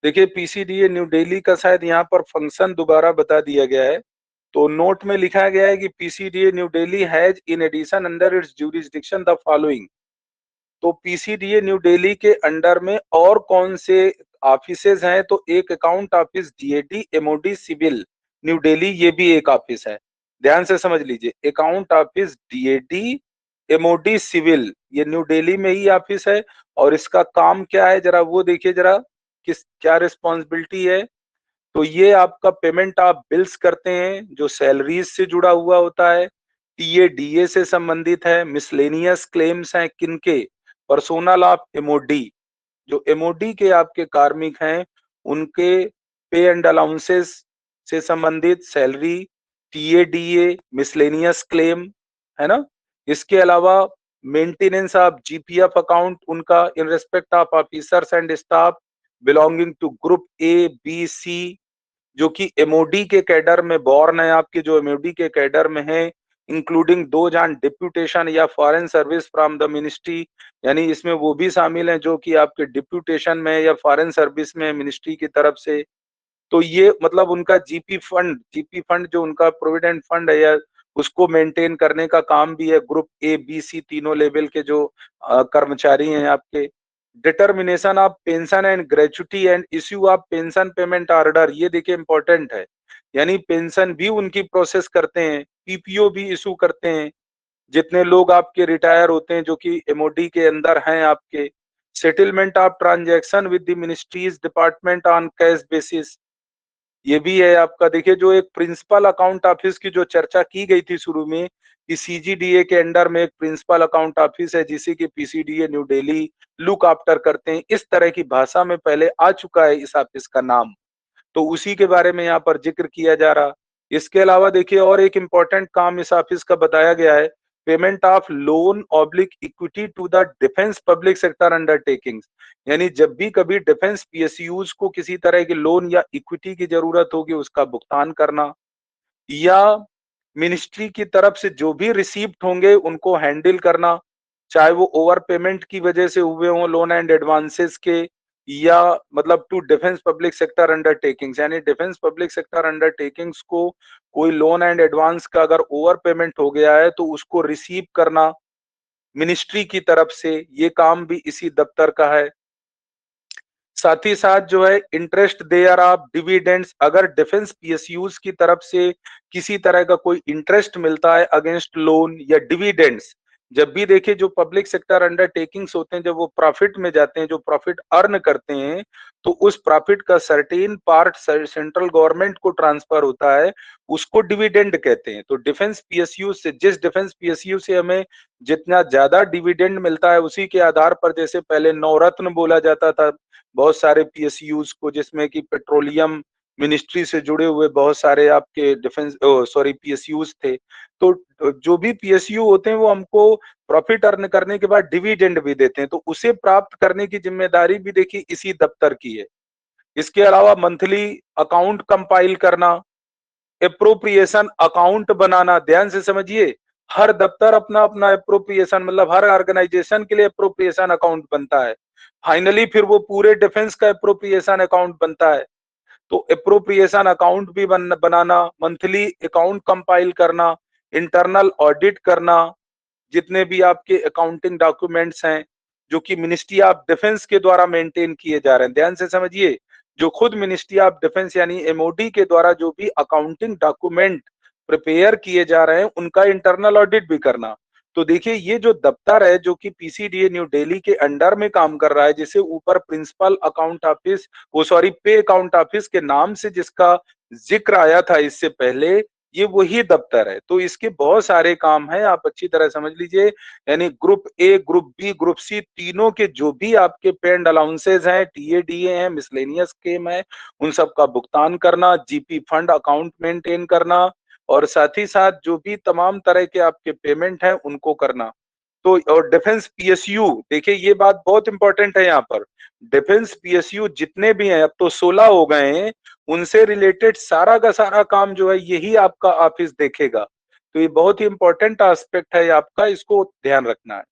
देखिए PCDA न्यू दिल्ली का शायद यहाँ पर फंक्शन दोबारा बता दिया गया है। तो नोट में लिखा गया है कि PCDA new Delhi has in addition under its jurisdiction the following. तो पीसीडीए न्यू दिल्ली के अंडर में और कौन से ऑफिसेज हैं? तो एक account office DAD MOD civil New Delhi, ये भी एक ऑफिस है, ध्यान से समझ लीजिए। Account office DAD MOD civil, ये न्यू दिल्ली में ही ऑफिस है। और इसका काम क्या है जरा वो देखिए जरा, किस क्या रिस्पॉन्सिबिलिटी है। तो ये आपका पेमेंट आप बिल्स करते हैं जो सैलरीज से जुड़ा हुआ होता है, टीएडीए से संबंधित है, मिसलेनियस क्लेम्स हैं किनके? पर्सोनल ऑफ एमओडी, जो एमओडी के आपके कार्मिक हैं उनके पे एंड अलाउंसेस से संबंधित सैलरी, टीएडीए, मिसलेनियस क्लेम, है ना। इसके अलावा मेंटेनेंस ऑफ जीपीएफ अकाउंट उनका in respect of officers and staff belonging to group A B C, जो कि एमओडी के कैडर में बॉर्न है आपके, जो एमओडी के कैडर में है, इंक्लूडिंग दोज ऑन डिप्यूटेशन या foreign service from the ministry, यानी इसमें वो भी शामिल हैं जो कि आपके डिप्यूटेशन में या फॉरेन सर्विस में मिनिस्ट्री की तरफ से। तो ये मतलब उनका जीपी फंड जो उनका प्रोविडेंट फंड है या उसको मेंटेन करने का काम भी है ग्रुप ए बी सी तीनों लेवल के जो कर्मचारी हैं आपके। Determination of pension and gratuity and issue of pension payment order, ये देखिए इंपॉर्टेंट है, यानी पेंशन भी उनकी प्रोसेस करते हैं, पीपीओ भी इशू करते हैं जितने लोग आपके रिटायर होते हैं जो कि एमओडी के अंदर हैं आपके। Settlement of transaction with the ministries department on cash basis, ये भी है आपका। देखिए जो एक प्रिंसिपल अकाउंट ऑफिस की जो चर्चा की गई थी शुरू में कि सीजीडीए के अंडर में एक प्रिंसिपल अकाउंट ऑफिस है जिसे कि PCDA new Delhi look after करते हैं, इस तरह की भाषा में पहले आ चुका है इस ऑफिस का नाम, तो उसी के बारे में यहाँ पर जिक्र किया जा रहा। इसके अलावा देखिए और एक इम्पोर्टेंट काम इस ऑफिस का बताया गया है, payment of loan oblique equity to the defence public sector undertakings, यानी जब भी कभी डिफेंस पीएसयूज को किसी तरह के लोन या इक्विटी की जरूरत होगी उसका भुगतान करना, या मिनिस्ट्री की तरफ से जो भी रिसीप्ट होंगे उनको हैंडल करना, चाहे वो ओवर पेमेंट की वजह से हुए हों लोन एंड एडवांसेस के, या मतलब to defence public sector undertakings, यानी डिफेंस पब्लिक सेक्टर अंडरटेकिंग्स को कोई लोन एंड एडवांस का अगर ओवर पेमेंट हो गया है तो उसको रिसीव करना मिनिस्ट्री की तरफ से, ये काम भी इसी दफ्तर का है। साथ ही साथ जो है इंटरेस्ट देयर ऑफ डिविडेंड्स, अगर डिफेंस पीएसयूज की तरफ से किसी तरह का कोई इंटरेस्ट मिलता है अगेंस्ट लोन या डिविडेंड्स, जब भी देखिए जो पब्लिक सेक्टर अंडरटेकिंग्स होते हैं जब वो प्रॉफिट में जाते हैं, जो प्रॉफिट अर्न करते हैं, तो उस प्रॉफिट का सर्टेन पार्ट सेंट्रल गवर्नमेंट को ट्रांसफर होता है, उसको डिविडेंड कहते हैं। तो डिफेंस पीएसयू से, जिस डिफेंस पीएसयू से हमें जितना ज्यादा डिविडेंड मिलता है उसी के आधार पर, जैसे पहले नवरत्न बोला जाता था बहुत सारे पीएसयूज को, जिसमें कि पेट्रोलियम मिनिस्ट्री से जुड़े हुए बहुत सारे आपके डिफेंस पीएसयूज थे, तो जो भी पीएसयू होते हैं वो हमको प्रॉफिट अर्न करने के बाद डिविडेंड भी देते हैं, तो उसे प्राप्त करने की जिम्मेदारी भी देखिए इसी दफ्तर की है। इसके अलावा मंथली अकाउंट कंपाइल करना, एप्रोप्रिएशन अकाउंट बनाना, ध्यान से समझिए, हर दफ्तर अपना अपना एप्रोप्रिएशन, मतलब हर ऑर्गेनाइजेशन के लिए एप्रोप्रिएशन अकाउंट बनता है, फाइनली फिर वो पूरे डिफेंस का एप्रोप्रिएशन अकाउंट बनता है। तो एप्रोप्रिएशन अकाउंट भी बनाना, मंथली अकाउंट कंपाइल करना, इंटरनल ऑडिट करना, जितने भी आपके अकाउंटिंग डॉक्यूमेंट्स हैं जो कि मिनिस्ट्री ऑफ डिफेंस के द्वारा मेंटेन किए जा रहे हैं, ध्यान से समझिए, जो खुद मिनिस्ट्री ऑफ डिफेंस यानी एमओडी के द्वारा जो भी अकाउंटिंग डॉक्यूमेंट प्रिपेयर किए जा रहे हैं उनका इंटरनल ऑडिट भी करना। तो देखिए ये जो दफ्तर है जो कि पीसीडीए न्यू दिल्ली के अंडर में काम कर रहा है, जिसे ऊपर प्रिंसिपल अकाउंट ऑफिस पे अकाउंट ऑफिस के नाम से जिसका जिक्र आया था इससे पहले, ये वही दफ्तर है। तो इसके बहुत सारे काम हैं, आप अच्छी तरह समझ लीजिए, यानी group A, group B, group C तीनों के जो भी आपके पे एंड अलाउंसेज हैं, टीएडीए हैं, मिसलेनियस स्कीम है, उन सब का भुगतान करना, जीपी फंड अकाउंट मेंटेन करना, और साथ ही साथ जो भी तमाम तरह के आपके पेमेंट हैं उनको करना। तो और डिफेंस पीएसयू, देखिए ये बात बहुत इंपॉर्टेंट है यहाँ पर, डिफेंस पीएसयू जितने भी हैं, अब तो 16 हो गए हैं, उनसे रिलेटेड सारा का सारा काम जो है यही आपका ऑफिस देखेगा। तो ये बहुत ही इंपॉर्टेंट एस्पेक्ट है आपका, इसको ध्यान रखना है।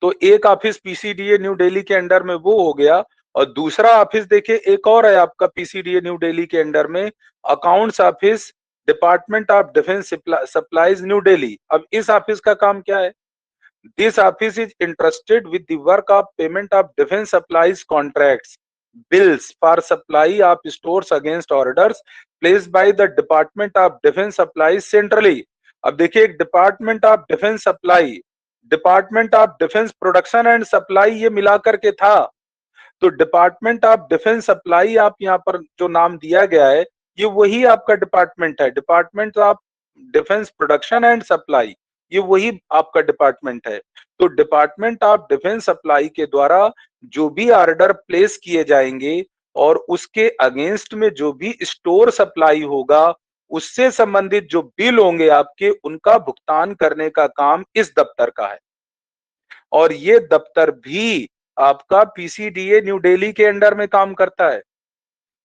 तो एक ऑफिस पीसीडीए न्यू दिल्ली के अंडर में वो हो गया, और दूसरा ऑफिस देखिए एक और है आपका पीसीडीए न्यू दिल्ली के अंडर में, accounts office department of defence supplies new Delhi. अब इस ऑफिस का काम क्या है? This office is interested with the work of payment of defence supplies contracts, bills for supply of stores against orders placed by the Department of Defense Supplies centrally। अब देखिए, एक department of defence supply, department of defence production and supply, ये मिलाकर के था। तो department of defence supply आप यहाँ पर जो नाम दिया गया है, ये वही आपका डिपार्टमेंट है। Department of defence production and supply, ये वही आपका डिपार्टमेंट है। तो डिपार्टमेंट ऑफ डिफेंस सप्लाई के द्वारा जो भी ऑर्डर प्लेस किए जाएंगे और उसके अगेंस्ट में जो भी स्टोर सप्लाई होगा, उससे संबंधित जो बिल होंगे आपके, उनका भुगतान करने का काम इस दफ्तर का है। और ये दफ्तर भी आपका पीसीडीए न्यू दिल्ली के अंडर में काम करता है।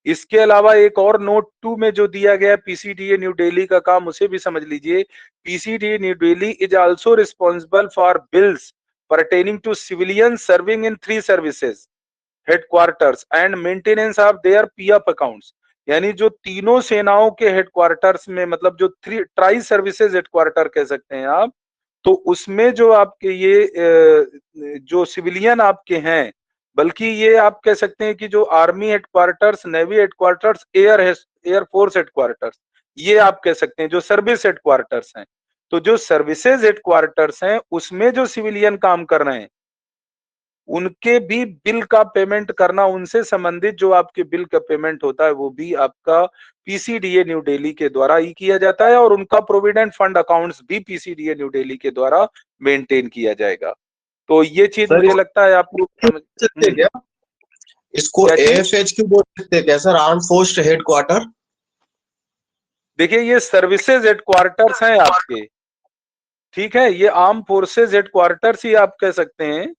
इसके अलावा एक और नोट 2 में जो दिया गया पीसीडीए न्यू दिल्ली का काम, उसे भी समझ लीजिए। PCDA new Delhi is also responsible for bills pertaining to civilians serving in 3 services headquarters and maintenance of their PF accounts। यानी जो तीनों सेनाओं के हेडक्वार्टर्स में, मतलब जो ट्राई सर्विसेज हेडक्वार्टर कह सकते हैं आप, तो उसमें जो आपके ये जो सिविलियन आपके हैं, बल्कि ये आप कह सकते हैं कि जो army headquarters, navy headquarters, air force headquarters, ये आप कह सकते हैं जो सर्विस हेडक्वार्टर्स हैं। तो जो सर्विसेज हेडक्वार्टर्स हैं, उसमें जो सिविलियन काम कर रहे हैं, उनके भी बिल का पेमेंट करना, उनसे संबंधित जो आपके बिल का पेमेंट होता है, वो भी आपका पीसीडीए न्यू दिल्ली के द्वारा ही किया जाता है। और उनका प्रोविडेंट फंड अकाउंट्स भी पीसीडीए न्यू दिल्ली के द्वारा मेंटेन किया जाएगा। तो ये चीज मुझे लगता है आप लोग समझ सकते हैं क्या? इसको एएफएच क्यों बोल सकते हैं क्या सर? Arm force headquarter. देखिए, ये सर्विसेज हेडक्वार्टर्स हैं आपके, ठीक है। ये आर्म फोर्सेज हेडक्वार्टर्स ही आप कह सकते हैं,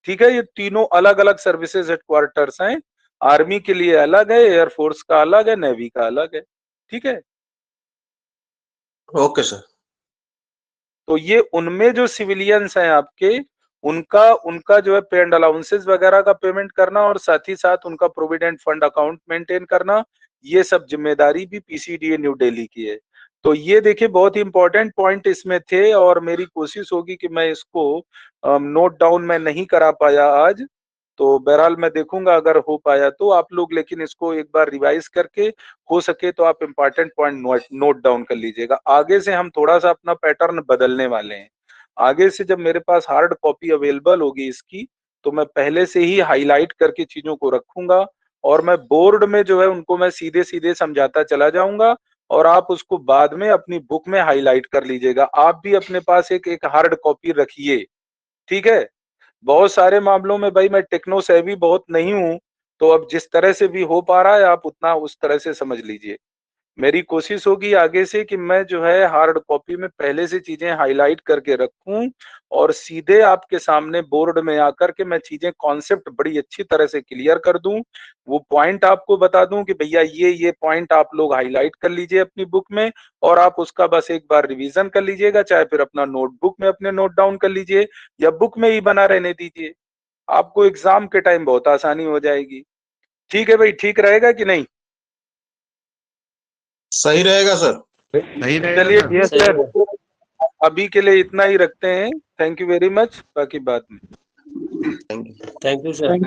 ठीक है। ये तीनों अलग अलग सर्विसेज हेडक्वार्टर्स हैं। आर्मी के लिए अलग है, एयरफोर्स का अलग है, नेवी का अलग है, ठीक है। Okay sir. तो ये उनमें जो सिविलियंस हैं आपके, उनका जो है पे एंड अलाउंसेस वगैरह का पेमेंट करना, और साथ ही साथ उनका प्रोविडेंट फंड अकाउंट मेंटेन करना, ये सब जिम्मेदारी भी पीसीडीए न्यू दिल्ली की है। तो ये देखिए, बहुत ही इंपॉर्टेंट पॉइंट इसमें थे, और मेरी कोशिश होगी कि मैं इसको नोट डाउन में नहीं करा पाया आज, तो बहरहाल मैं देखूंगा अगर हो पाया तो आप लोग, लेकिन इसको एक बार रिवाइज करके हो सके तो आप इंपॉर्टेंट पॉइंट नोट डाउन कर लीजिएगा। आगे से हम थोड़ा सा अपना पैटर्न बदलने वाले हैं। आगे से जब मेरे पास हार्ड कॉपी अवेलेबल होगी इसकी, तो मैं पहले से ही हाईलाइट करके चीजों को रखूंगा, और मैं बोर्ड में जो है उनको मैं सीधे सीधे समझाता चला जाऊंगा, और आप उसको बाद में अपनी बुक में हाईलाइट कर लीजिएगा। आप भी अपने पास एक हार्ड कॉपी रखिए, ठीक है। बहुत सारे मामलों में भाई मैं टेक्नो सेवी बहुत नहीं हूं, तो अब जिस तरह से भी हो पा रहा है आप उतना उस तरह से समझ लीजिए। मेरी कोशिश होगी आगे से कि मैं जो है हार्ड कॉपी में पहले से चीजें हाईलाइट करके रखूं, और सीधे आपके सामने बोर्ड में आकर के मैं चीजें कॉन्सेप्ट बड़ी अच्छी तरह से क्लियर कर दूं, वो पॉइंट आपको बता दूं कि भैया ये पॉइंट आप लोग हाईलाइट कर लीजिए अपनी बुक में, और आप उसका बस एक बार रिवीजन कर लीजिएगा, चाहे फिर अपना नोटबुक में अपने नोट डाउन कर लीजिए, या बुक में ही बना रहने दीजिए। आपको एग्जाम के टाइम बहुत आसानी हो जाएगी। ठीक है भाई, ठीक रहेगा कि नहीं? सही रहेगा सर। चलिए ठीक है, अभी के लिए इतना ही रखते हैं। थैंक यू वेरी मच, बाकी बाद में। Thank you sir.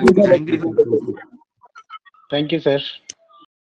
Thank you sir.